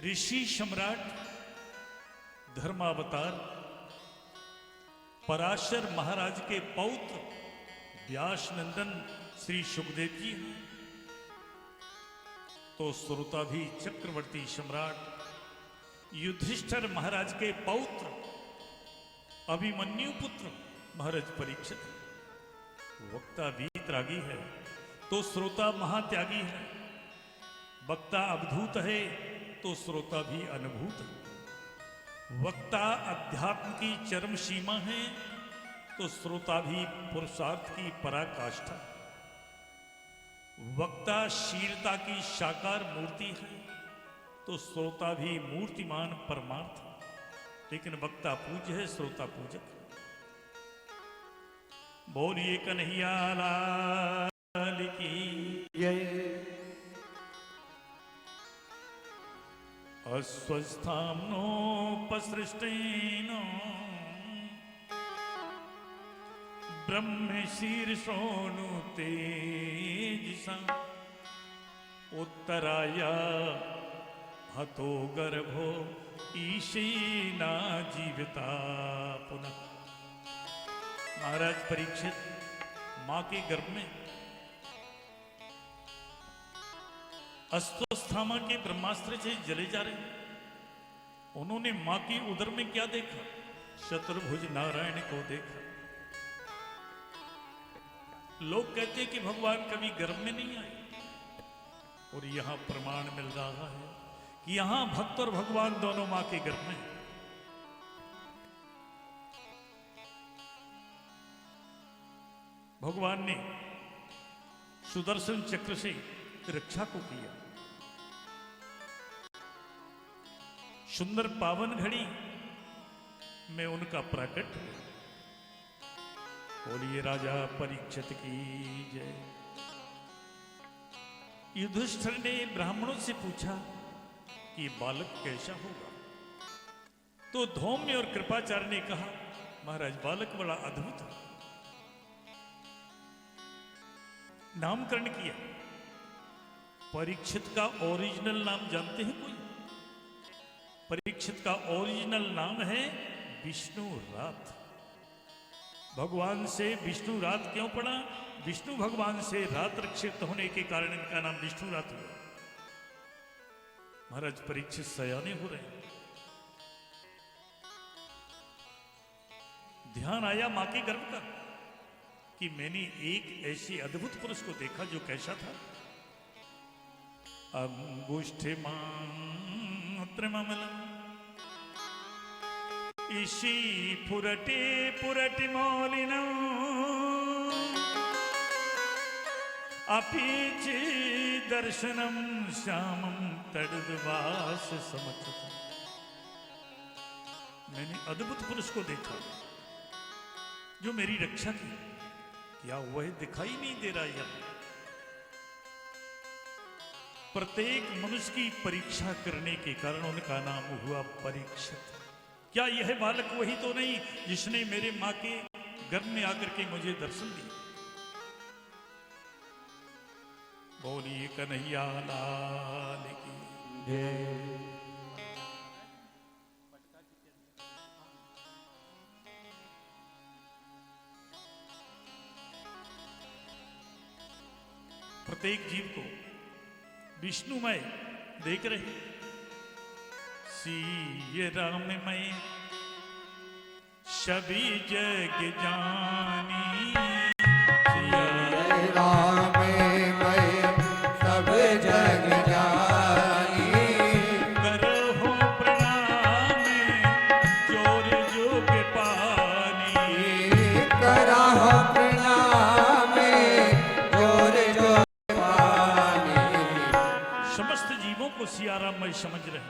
ऋषि सम्राट, धर्मावतार, पराशर महाराज के पौत्र व्यास नंदन श्री सुखदेव जी हैं। तो श्रोता भी चक्रवर्ती सम्राट युधिष्ठिर महाराज के पौत्र अभिमन्यु पुत्र महाराज परीक्षित। वक्ता वीतरागी है तो श्रोता महात्यागी है। वक्ता अवधूत है तो श्रोता भी अनुभूत है। वक्ता अध्यात्म की चरम सीमा है तो श्रोता भी पुरुषार्थ की पराकाष्ठा। वक्ता शीलता की साकार मूर्ति है तो श्रोता भी मूर्तिमान परमार्थ। लेकिन वक्ता पूज्य है, श्रोता पूजक। बोलिए कन्हैया लाल की जय। अस्वस्थाम्नोपसृष्टेनो ब्रह्म शीर्षोनु तेजसा उत्तराया हतो गर्भो ईशेना जीविता पुनः। महाराज परीक्षित मां के गर्भ में अस्वस्थामा के ब्रह्मास्त्र से जले जा रहे। उन्होंने मां की उदर में क्या देखा? चतुर्भुज नारायण को देखा। लोग कहते हैं कि भगवान कभी गर्भ में नहीं आए, और यहां प्रमाण मिल रहा है कि यहां भक्त और भगवान दोनों मां के गर्भ में। भगवान ने सुदर्शन चक्र से रक्षा को किया। सुंदर पावन घड़ी में उनका प्राकट हुआ। बोलिए राजा परीक्षित की जय। युधिष्ठिर ने ब्राह्मणों से पूछा कि बालक कैसा होगा? तो धौम्य और कृपाचार्य ने कहा, महाराज बालक बड़ा अद्भुत है। नामकरण किया। परीक्षित का ओरिजिनल नाम जानते हैं कोई? परीक्षित का ओरिजिनल नाम है विष्णु रात। भगवान से विष्णु रात क्यों पड़ा? विष्णु भगवान से रात रक्षित होने के कारण इनका नाम विष्णु रात हुआ। महाराज परीक्षित सयाने हो रहे हैं। ध्यान आया मां के गर्भ का कि मैंने एक ऐसे अद्भुत पुरुष को देखा जो कैसा था। अंगुष्ठे मात्रममलम इसी पुरटे पुरटि मौलिनम अपीच दर्शनम श्यामम तड़वास समक्षता। मैंने अद्भुत पुरुष को देखा जो मेरी रक्षा की। क्या वह दिखाई नहीं दे रहा? यह प्रत्येक मनुष्य की परीक्षा करने के कारण उनका नाम हुआ परीक्षित। क्या यह बालक वही तो नहीं जिसने मेरे मां के गर्भ में आकर के मुझे दर्शन दिया? बोलिए कन्हैया लाल की जय। प्रत्येक जीव को विष्णुमय देख रहे। सीय राममय सभी जग जानी। राममय सब जग जानी। करहु प्रणाम जोर जोग पानी। करहु प्रणाम जोर जोग पानी। समस्त जीवों को सियारामय समझ रहे।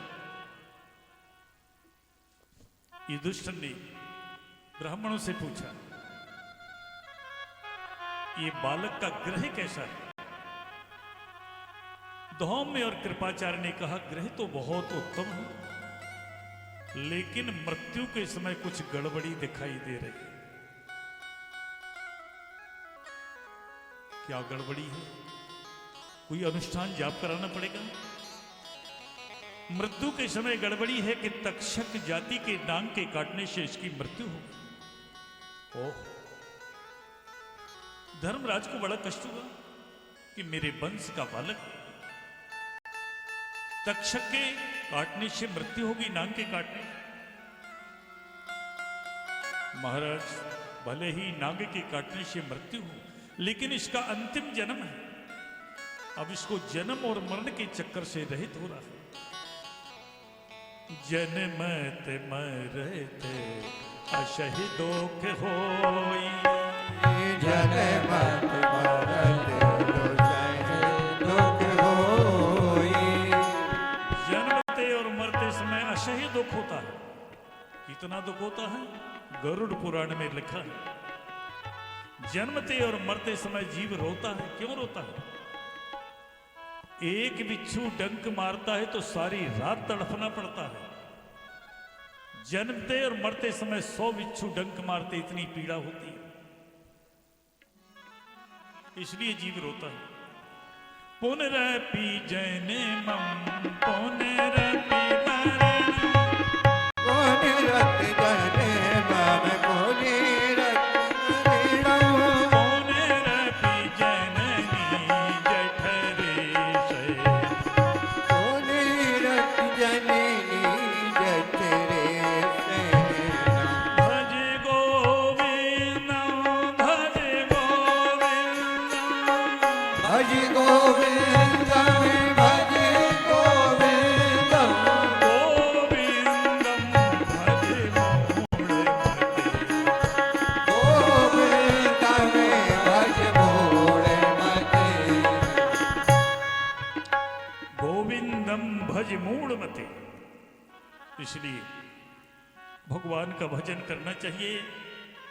युधिष्ठिर ने ब्राह्मणों से पूछा, ये बालक का ग्रह कैसा है? धौम्य और कृपाचार्य ने कहा, ग्रह तो बहुत उत्तम है, लेकिन मृत्यु के समय कुछ गड़बड़ी दिखाई दे रही है। क्या गड़बड़ी है? कोई अनुष्ठान जाप कराना पड़ेगा। मृत्यु के समय गड़बड़ी है कि तक्षक जाति के डांग के काटने से इसकी मृत्यु हो। ओह, धर्मराज को बड़ा कष्ट हुआ कि मेरे वंश का बालक तक्षक के काटने से मृत्यु होगी, नांग के काटने। महाराज, भले ही नाग के काटने से मृत्यु हो, लेकिन इसका अंतिम जन्म है। अब इसको जन्म और मरण के चक्कर से रहित हो रहा है। जन्मत मरत अशहि दुख होई। जन्मत मरत दुख होई। जन्मते और मरते समय अशहि दुख होता है। कितना दुख होता है? गरुड़ पुराण में लिखा है। जन्मते और मरते समय जीव रोता है। क्यों रोता है? एक बिच्छू डंक मारता है तो सारी रात तड़फना पड़ता है। जन्मते और मरते समय 100 बिच्छू डंक मारते, इतनी पीड़ा होती है। इसलिए जीव रोता है। पुनरपि जन्मं पुनरपि मरणं। पुनरपि जन्मं पुनरपि मरणं। पुनरपि जननी जठरे से। पुनरपि जननी जठरे से। भज गोविंदं भज गोविंदं। भज गोविंदं भज गोविंदं। गोविंदं भज गोविंदं गोविंदम भज मूढ़मते। भज मूढ़मते। इसलिए भगवान का भजन करना चाहिए।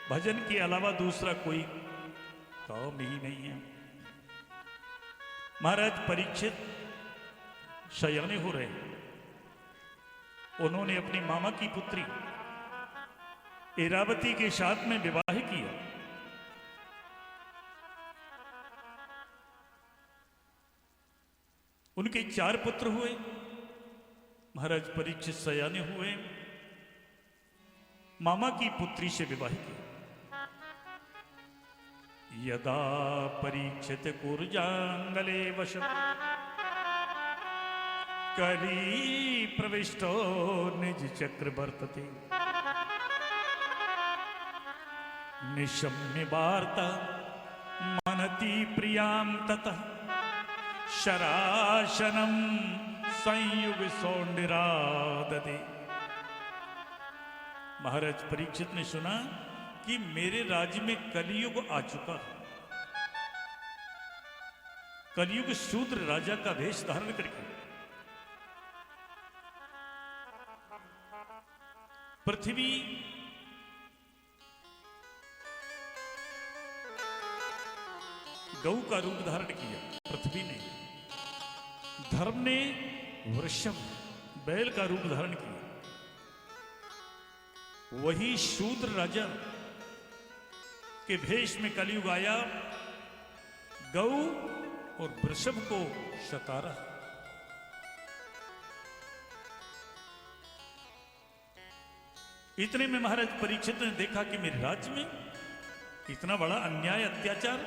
भजन के अलावा दूसरा कोई काम ही नहीं है। महाराज परीक्षित शयाने हो रहे हैं। उन्होंने अपनी मामा की पुत्री इरावती के साथ में विवाह किया। उनके 4 पुत्र हुए। महाराज परीक्षित सयाने हुए, मामा की पुत्री से विवाह किया। यदा परीक्षित कुर्जांगले वश करी प्रविष्टो निज चक्र वर्तते। निशम्य वार्ता रति प्रियां ततः शराशनम संयुग सौंडिराददे। महाराज परीक्षित ने सुना कि मेरे राज्य में कलयुग आ चुका है। कलयुग शूद्र राजा का वेश धारण करके पृथ्वी गौ का रूप धारण किया। पृथ्वी ने, धर्म ने वृषभ बैल का रूप धारण किया। वही शूद्र राजा के भेष में कलयुग आया, गौ और वृषभ को सतारा। इतने में महाराज परीक्षित ने देखा कि मेरे राज्य में इतना बड़ा अन्याय अत्याचार,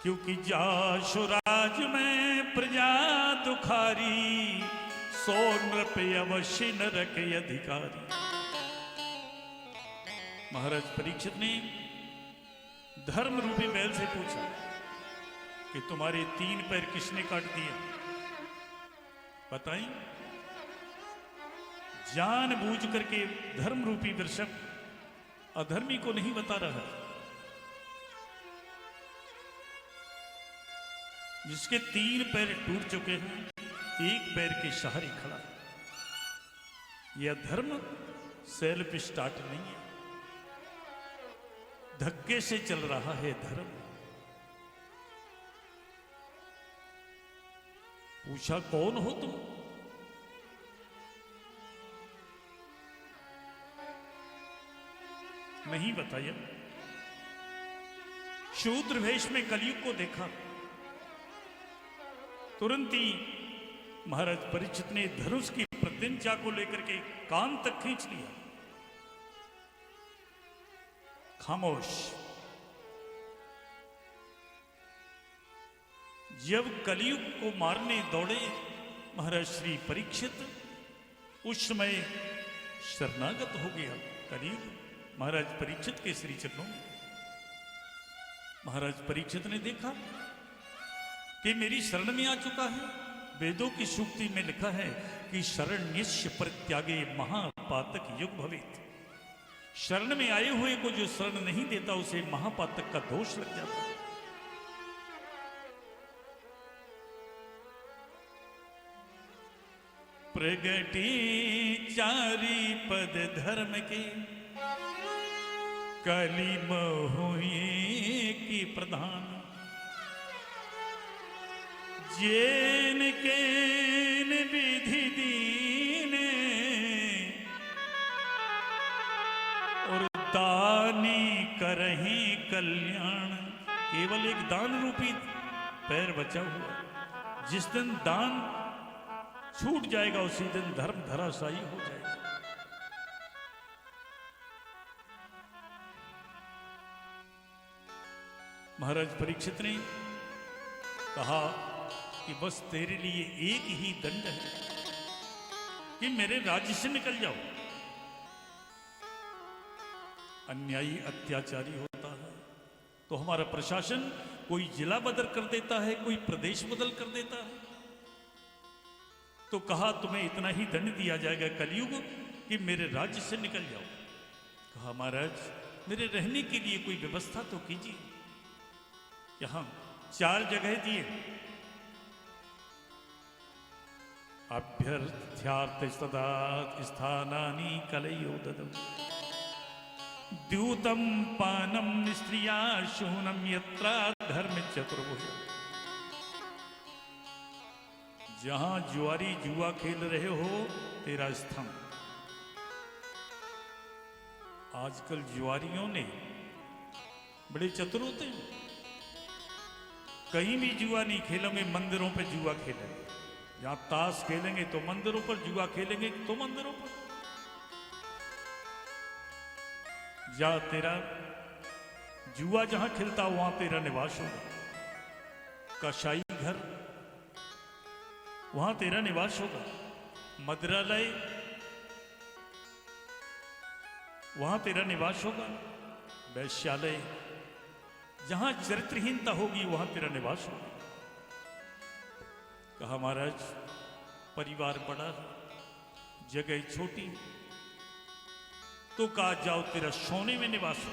क्योंकि जाशुराज में प्रजा दुखारी, सो नृप अवश्य नरक अधिकारी। महाराज परीक्षित ने धर्म रूपी बैल से पूछा कि तुम्हारे 3 पैर किसने काट दिए, बताएं। जानबूझ करके धर्म रूपी वृषभ अधर्मी को नहीं बता रहा, जिसके 3 पैर टूट चुके हैं, 1 पैर के सहारे खड़ा। यह धर्म सेल्फ स्टार्ट नहीं है, धक्के से चल रहा है धर्म। पूछा कौन हो तुम? नहीं बताया। शूद्र वेश में कलयुग को देखा, तुरंत ही महाराज परीक्षित ने धनुष की प्रत्यंचा को लेकर के कान तक खींच लिया। खामोश। जब कलयुग को मारने दौड़े महाराज श्री परीक्षित, उस समय शरणागत हो गया कलयुग महाराज परीक्षित के श्री चरणों में। महाराज परीक्षित ने देखा कि मेरी शरण में आ चुका है। वेदों की सूक्ति में लिखा है कि शरण्यस्य परित्यागे महापातक युग भवेत्। शरण में आए हुए को जो शरण नहीं देता उसे महापातक का दोष लग जाता है। प्रगटी 4 पद धर्म के, कली मोहुए की प्रधान। जेन केन विधि दीने, और दानी करही कल्याण। केवल एक दान रूपी पैर बचा हुआ, जिस दिन दान छूट जाएगा उसी दिन धर्म धराशायी हो जाएगा। महाराज परीक्षित ने कहा कि बस तेरे लिए एक ही दंड है कि मेरे राज्य से निकल जाओ। अन्यायी अत्याचारी होता है तो हमारा प्रशासन कोई जिला बदल कर देता है, कोई प्रदेश बदल कर देता है। तो कहा तुम्हें इतना ही दंड दिया जाएगा कलयुग कि मेरे राज्य से निकल जाओ। कहा महाराज मेरे रहने के लिए कोई व्यवस्था तो कीजिए। यहां 4 जगह दिए। अभ्यर्थ्यार्थ स्थानानि कलयो ददौ, द्यूतम पानम स्त्रिया शूनम यत्रा धर्म चतुर्भुज। जहां जुआरी जुआ खेल रहे हो तेरा स्थान। आजकल जुआरियों ने बड़े चतुर होते हैं, कहीं भी जुआ नहीं खेलेंगे, मंदिरों पे जुआ खेलेंगे। जहां ताश खेलेंगे तो मंदिरों पर, जुआ खेलेंगे तो मंदिरों पर। जा तेरा जुआ जहां खिलता वहां तेरा निवास होगा। कसाई घर वहां तेरा निवास होगा। मदिरालय वहां तेरा निवास होगा। वैश्यालय, जहां चरित्रहीनता होगी वहां तेरा निवास होगा। कहा महाराज परिवार बड़ा है, जगह छोटी, तो कहा जाओ तेरा सोने में निवास हो।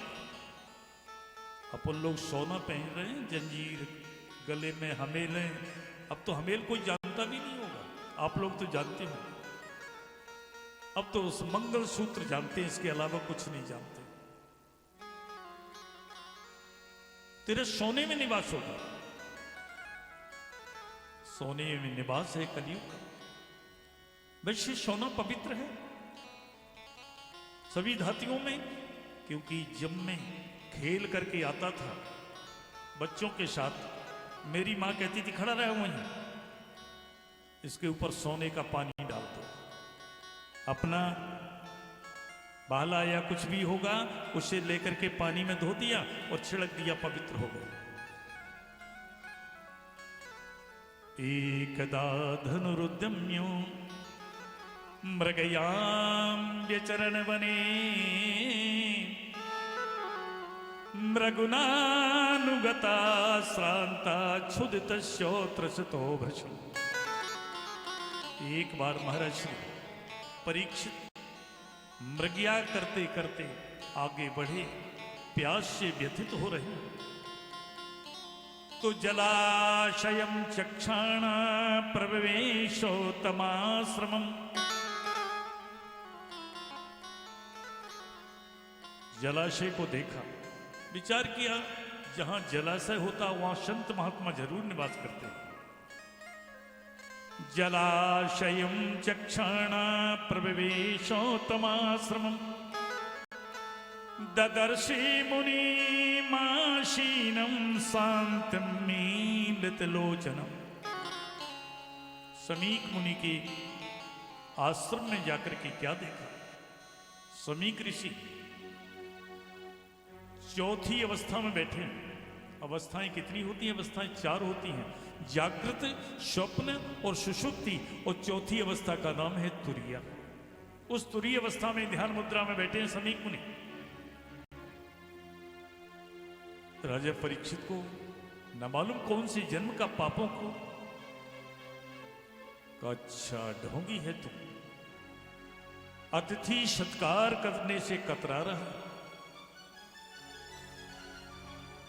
अपन लोग सोना पहन रहे हैं, जंजीर गले में हमेलें, अब तो हमेल कोई जानता भी नहीं होगा, आप लोग तो जानते हो। अब तो उस मंगल सूत्र जानते हैं, इसके अलावा कुछ नहीं जानते। तेरे सोने में निवास होगा। सोने में निवास है कलयुग। वैसे सोना पवित्र है सभी धातियों में, क्योंकि जब मैं खेल करके आता था बच्चों के साथ, मेरी मां कहती थी खड़ा रहा वहीं, इसके ऊपर सोने का पानी डाल दो, अपना बाला या कुछ भी होगा उसे लेकर के पानी में धो दिया और छिड़क दिया, पवित्र हो गया। एकदा धनुरुद्यम्यो मृगयाम व्यचरण वने मृगुनानुगता श्रांता क्षुदित श्रोत्रसतो भृशु। एक बार महाराज परीक्षित मृगया करते करते आगे बढ़े, प्यास से व्यथित हो रहे, तो जलाशयम चक्षाण प्रवेशोत्तमाश्रमम। जलाशय को देखा, विचार किया जहां जलाशय होता वहां संत महात्मा जरूर निवास करते हैं। जलाशयम चक्षाण प्रवेशोत्तमाश्रमम ददर्शे मुनि माशीनम शांतम मीलितलोचनम। समीक मुनि के आश्रम में जाकर के क्या देखा? समीक ऋषि चौथी अवस्था में बैठे। अवस्थाएं कितनी होती हैं? अवस्थाएं 4 होती हैं, जागृत, स्वप्न और सुषुप्ति, और चौथी अवस्था का नाम है तुरिया। उस तुरीय अवस्था में ध्यान मुद्रा में बैठे हैं समीक मुनि। राजा परीक्षित को न मालूम कौन सी जन्म का पापों को, अच्छा ढोंगी है तुम, अतिथि सत्कार करने से कतरा रहा,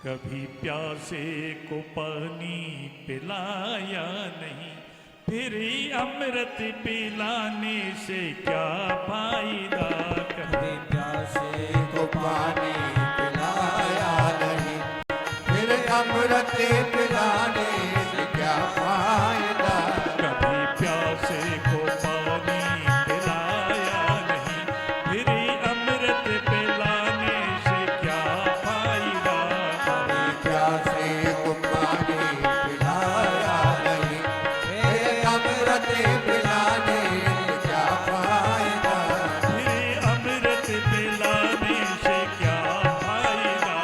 कभी प्यासे को पानी पिलाया नहीं, फिर अमृत पिलाने से क्या फायदा। कभी प्यासे को पानी पिलाया नहीं, फिर अमृत पिलाने से क्या फायदा। कभी प्यासे को पानी पिलाया नहीं, फिर अमृत पिलाने से क्या फायदा। कभी प्यासे को पानी पिलाया नहीं, फिर अमृत पिलाने से क्या फायदा। फिर अमृत पिलाने से क्या फायदा।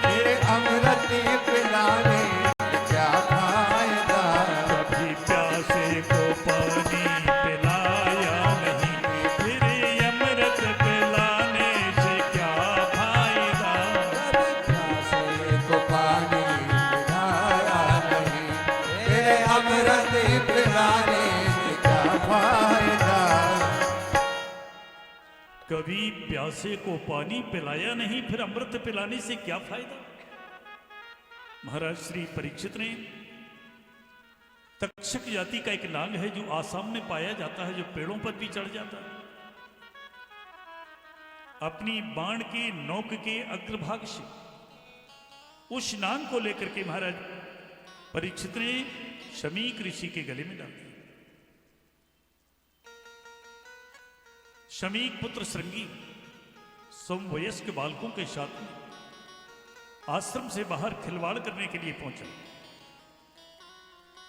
फिर अमृत पिलाने से क्या फायदा। कभी प्यासे को पानी पिलाया नहीं, फिर अमृत पिलाने से क्या फायदा। कभी प्यासे को पानी पिलाया नहीं, फिर अमृत पिलाने से क्या फायदा। कभी प्यासे को पानी पिलाया नहीं, फिर अमृत पिलाने से क्या फायदा। महाराज श्री परीक्षित ने, तक्षक जाति का एक नाग है जो आसाम में पाया जाता है, जो पेड़ों पर भी चढ़ जाता है, अपनी बाण की नोक के अग्रभाग से उस नाग को लेकर के महाराज परीक्षित ने शमीक ऋषि के गले में डाल दिया। शमीक पुत्र श्रृंगी समवयस्क बालकों के साथ में आश्रम से बाहर खिलवाड़ करने के लिए पहुंचा।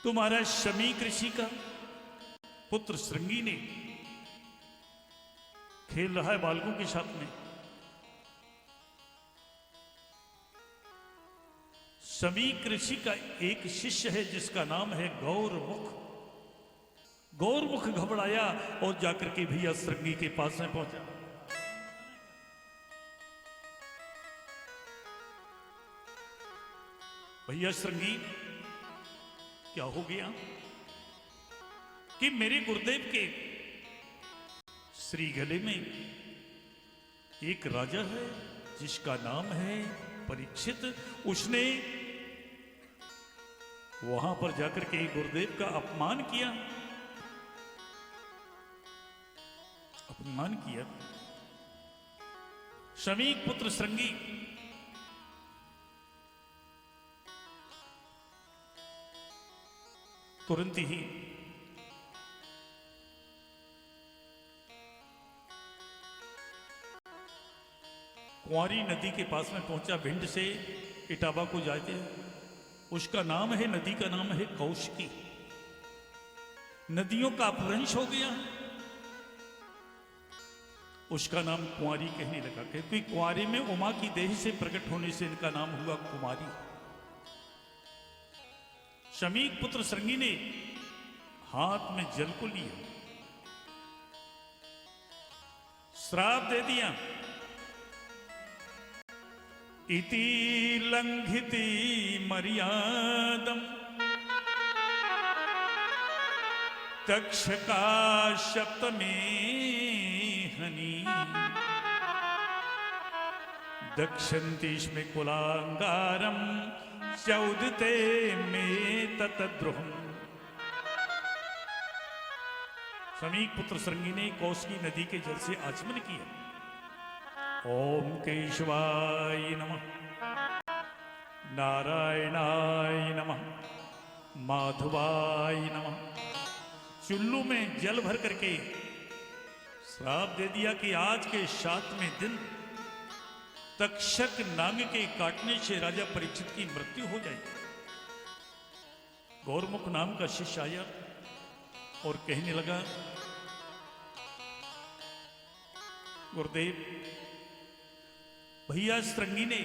तो महाराज शमीक ऋषि का पुत्र श्रृंगी ने खेल रहा है बालकों के साथ में। शमीक ऋषि का एक शिष्य है जिसका नाम है गौरमुख। गौरमुख घबराया और जाकर के भैया श्रृंगी के पास में पहुंचा। भैया श्रृंगी, क्या हो गया कि मेरे गुरुदेव के श्री गले में एक राजा है जिसका नाम है परीक्षित। उसने वहां पर जाकर के गुरुदेव का अपमान किया, अपमान किया। शमीक पुत्र श्रृंगी तुरंत ही कुंवारी नदी के पास में पहुंचा। भिंड से इटावा को जाते हैं। उसका नाम है, नदी का नाम है कौशिकी। नदियों का अपभ्रंश हो गया, उसका नाम कुंवारी कहने लगा, क्योंकि कुंवारी में उमा की देह से प्रकट होने से इनका नाम हुआ कुमारी। शमीक पुत्र श्रृंगी ने हाथ में जल को लिया, श्राप दे दिया। इति लंघिति मर्यादम तक्षका सप्तमे हनी दक्षन्तीष्मे कुलांगारम चौदते में ततद्रोहम। शमीक पुत्र श्रृंगी ने कौशिकी नदी के जल से आचमन किया। ओम केशवाय नमः, नारायणाय नमः, माधवाय नमः। चुल्लू में जल भर करके श्राप दे दिया कि आज के 7वें दिन तक्षक नाग के काटने से राजा परीक्षित की मृत्यु हो जाएगी। गौरमुख नाम का शिष्य आया और कहने लगा, गुरुदेव, भैया श्रृंगी ने,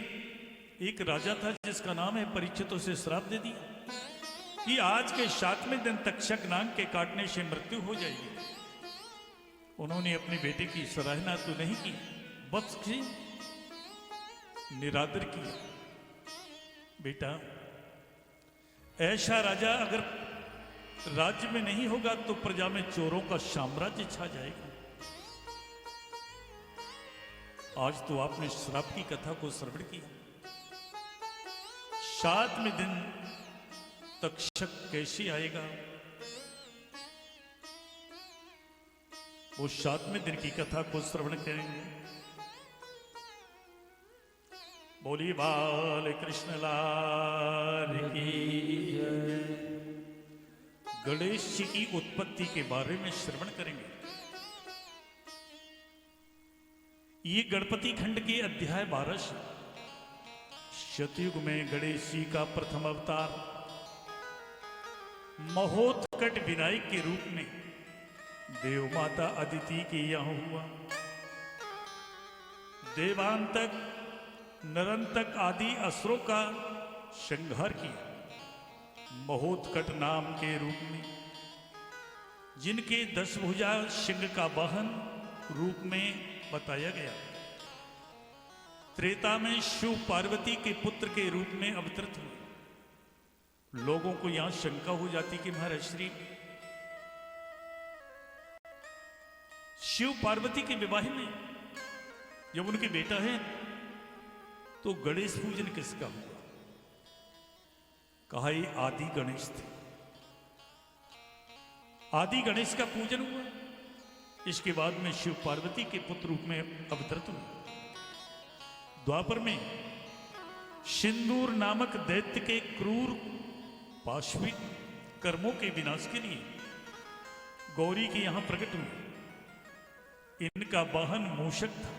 एक राजा था जिसका नाम है परीक्षित, उसे श्राप दे दिया कि आज के 7वें दिन तक्षक नाग के काटने से मृत्यु हो जाएगी। उन्होंने अपने बेटे की सराहना तो नहीं की, बस की निरादर किया। बेटा, ऐसा राजा अगर राज्य में नहीं होगा तो प्रजा में चोरों का साम्राज्य छा जाएगा। आज तो आपने श्राप की कथा को श्रवण किया। 7वें दिन तक्षक कैसे आएगा, वो 7वें दिन की कथा को श्रवण करेंगे। बोली बाल कृष्ण लाल की जय। गणेश जी की उत्पत्ति के बारे में श्रवण करेंगे। ये गणपति खंड के अध्याय 12 से शतयुग में गणेश जी का प्रथम अवतार महोत्कट विनायक के रूप में देव माता अदिति के यहां हुआ। देवांतक नरंतक आदि असुरों का संहार किया महोत्कट नाम के रूप में, जिनके 10 भुजा सिंह का वाहन रूप में बताया गया। त्रेता में शिव पार्वती के पुत्र के रूप में अवतरित हुए। लोगों को यहां शंका हो जाती कि महाराज श्री शिव पार्वती के विवाह में जब उनके बेटा है तो गणेश पूजन किसका हुआ? कहा ये आदि गणेश थे, आदि गणेश का पूजन हुआ। इसके बाद में शिव पार्वती के पुत्र रूप में अवतरित हुए। द्वापर में सिंदूर नामक दैत्य के क्रूर पाशविक कर्मों के विनाश के लिए गौरी के यहां प्रकट हुए। इनका वाहन मूषक था।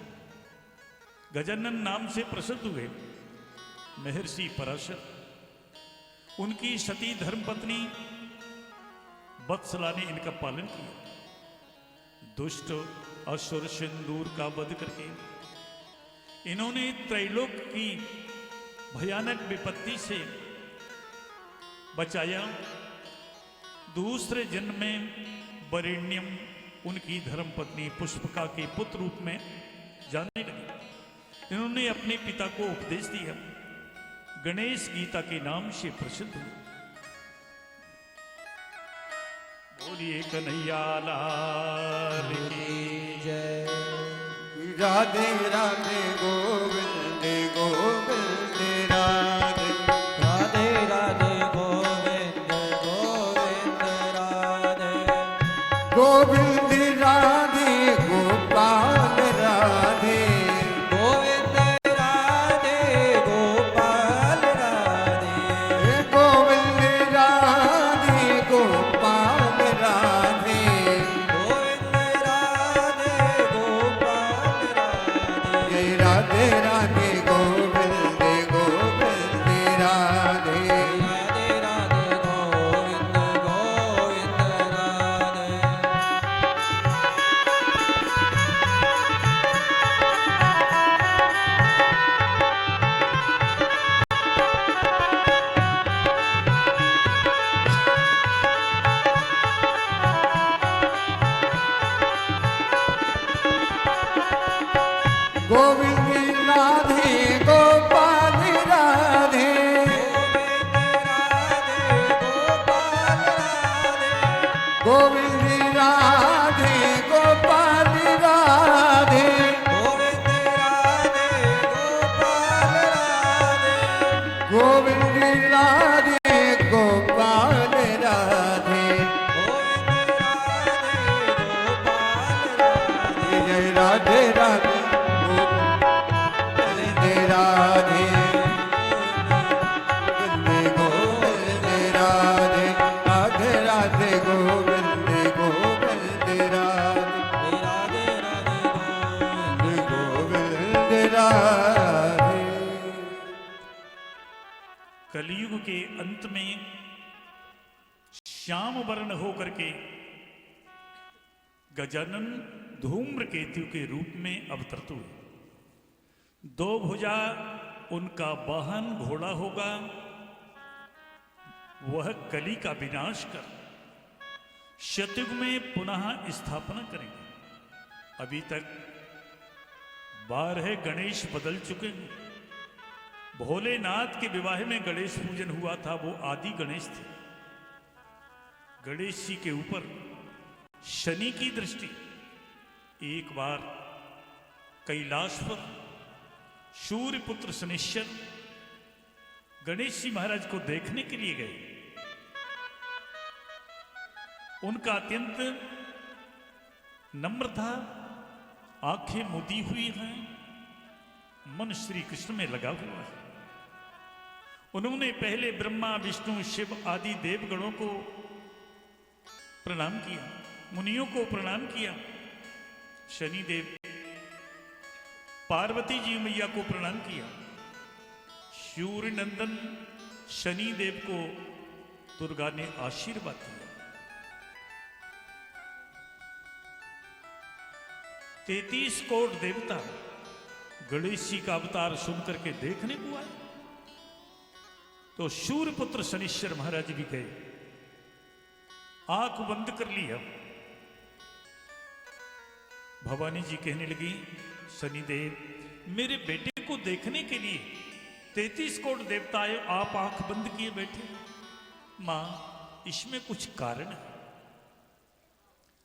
गजानन नाम से प्रसिद्ध हुए महर्षि पराशर, उनकी सती धर्मपत्नी वत्सला ने इनका पालन किया। दुष्ट असुर सिंदूर का वध करके इन्होंने त्रैलोक की भयानक विपत्ति से बचाया। दूसरे जन्म में वरेण्यम उनकी धर्मपत्नी पुष्पका के पुत्र रूप में जानने लगे। इन्होंने अपने पिता को उपदेश दिया, गणेश गीता के नाम से प्रसिद्ध हुए। बोलिए कन्हैया लाल की जय। राधे राधे गोविंद गोविंद राधे। राधे राधे गोविंद गोविंद राधे। गोविंद राधे गोपाल राधे। गोविंद राधे गोपाल राधे। गोविंद राधे गोपाल राधे। गोविंद राधे गोपाल राधे। जय राधे राधे गोविंद गोविंद राधे। राधे राधे गोविंद गोविंद राधे। गोविंद राधे गोपाल राधे। गोविंद राधे गोपाल राधे। गोविंद राधे गोपाल राधे। गोविंद राधे गोपाल राधे। गोविंद राधे गोपाल राधे। जय राधे राधे गोविंद राधे। गोविंद राधे। राधे राधे गोविंद गोविंद राधे। राधे राधे गोविंद गोविंद राधे। कलयुग के अंत में श्याम वर्ण होकर के गजानन धूम्रकेतु के रूप में अवतरित हुए। दो भुजा उनका वाहन घोड़ा होगा, वह कली का विनाश कर शतयुग में पुनः स्थापना करेंगे। अभी तक 12 गणेश बदल चुके हैं। भोलेनाथ के विवाह में गणेश पूजन हुआ था, वो आदि गणेश थे। गणेश जी के ऊपर शनि की दृष्टि। एक बार कैलाश पर सूर्यपुत्र शनिश्चर गणेश जी महाराज को देखने के लिए गए। उनका अत्यंत नम्र था, आंखें मुदी हुई हैं, मन श्री कृष्ण में लगा हुआ है। उन्होंने पहले ब्रह्मा विष्णु शिव आदि देवगणों को प्रणाम किया, मुनियों को प्रणाम किया। शनिदेव पार्वती जी मैया को प्रणाम किया। सूर्य नंदन शनिदेव को दुर्गा ने आशीर्वाद दिया। 33 करोड़ देवता गणेश जी का अवतार सुनकर के देखने को आए। तो सूर्यपुत्र शनिश्चर महाराज भी गए, आंख बंद कर लिया। भवानी जी कहने लगी, शनिदेव मेरे बेटे को देखने के लिए 33 करोड़ देवता आए, आप आंख बंद किए बैठे। मां, इसमें कुछ कारण है,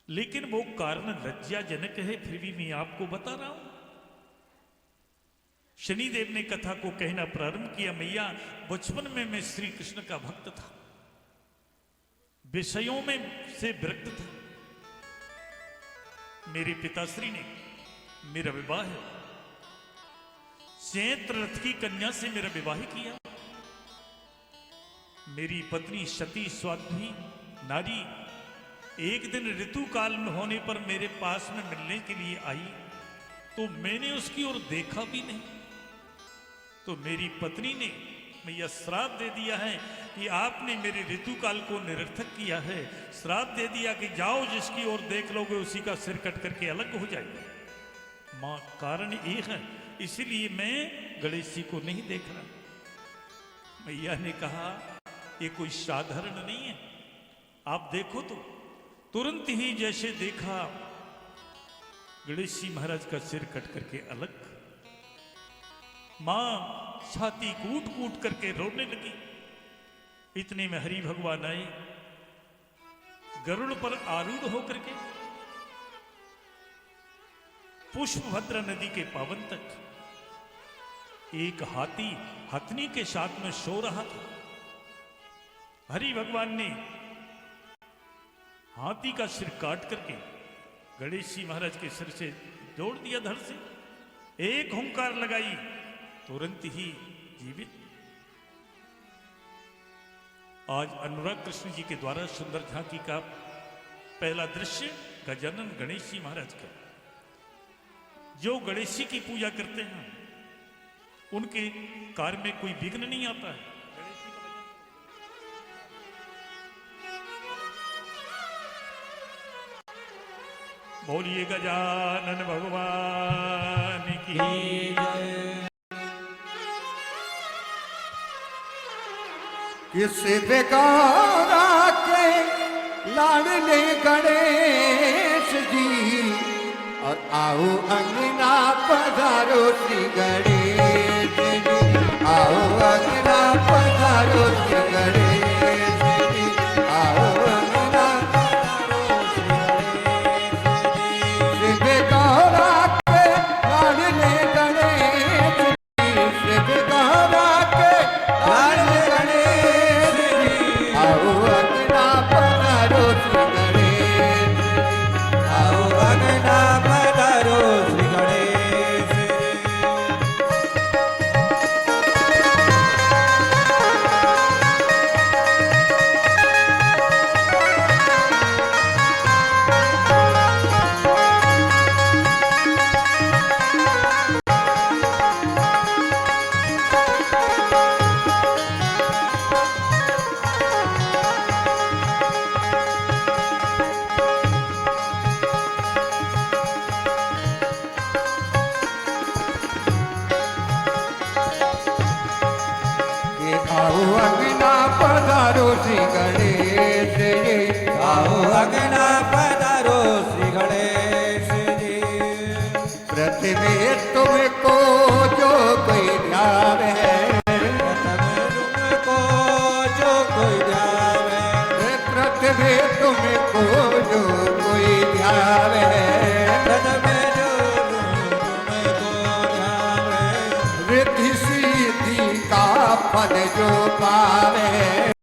लेकिन वो कारण लज्जाजनक है, फिर भी मैं आपको बता रहा हूं। शनिदेव ने कथा को कहना प्रारंभ किया। मैया, बचपन में मैं श्री कृष्ण का भक्त था, विषयों में से विरक्त था। मेरे पिताश्री ने मेरा विवाह चैत्र रथ की कन्या से मेरा विवाह किया। मेरी पत्नी सती स्वाध्वी नारी एक दिन ऋतु काल में होने पर मेरे पास में मिलने के लिए आई, तो मैंने उसकी ओर देखा भी नहीं। तो मेरी पत्नी ने मैया श्राप दे दिया है कि आपने मेरे ऋतुकाल को निरर्थक किया है। श्राप दे दिया कि जाओ, जिसकी ओर देख लोगे उसी का सिर कट करके अलग हो जाएगा। मां, कारण एक है, इसलिए मैं गणेश जी को नहीं देख रहा। मैया ने कहा, ये कोई साधारण नहीं है, आप देखो। तो तुरंत ही जैसे देखा, गणेश जी महाराज का सिर कट करके अलग। मां छाती कूट कूट करके रोने लगी। इतने में हरि भगवान आए, गरुड़ पर आरूढ़ होकर के पुष्पभद्रा नदी के पावन तट एक हाथी हथनी के साथ में सो रहा था। हरि भगवान ने हाथी का सिर काट करके गणेश जी महाराज के सिर से जोड़ दिया धड़ से, एक हुंकार लगाई, तुरंत ही जीवित। आज अनुराग कृष्ण जी के द्वारा सुंदर झांकी का पहला दृश्य गजानन गणेश जी महाराज का। जो गणेश जी की पूजा करते हैं उनके कार्य में कोई विघ्न नहीं आता है। बोलिए गजानन भगवान की जय। किस बेगारा के लाडले गणेश जी, और आओ अंगना पधारो श्री गणेश जी, आओ अंगना पधारो श्री गणेश जी, आओ अंगना पधारो श्री गणेश जी। श्री बेगारा के लाडले गणेश जी, श्री बेगारा के लाडले गणेश जी, आओ अंगना पधारो श्री गणेश जी, आओ अंगना पधारो श्री गणेश जी। आओ अंगना पधारो श्री गणेश जी, आओ अंगना पधारो श्री गणेश जी। पृथ्वी तुमको जो कोई ध्यान है, तुमको जो कोई ध्यान है, पृथ्वी तुमको जो कोई ध्यान है, पृथ्वी जो तुमको ध्यान है, रिद्धि सिद्धि का फल जो पावे,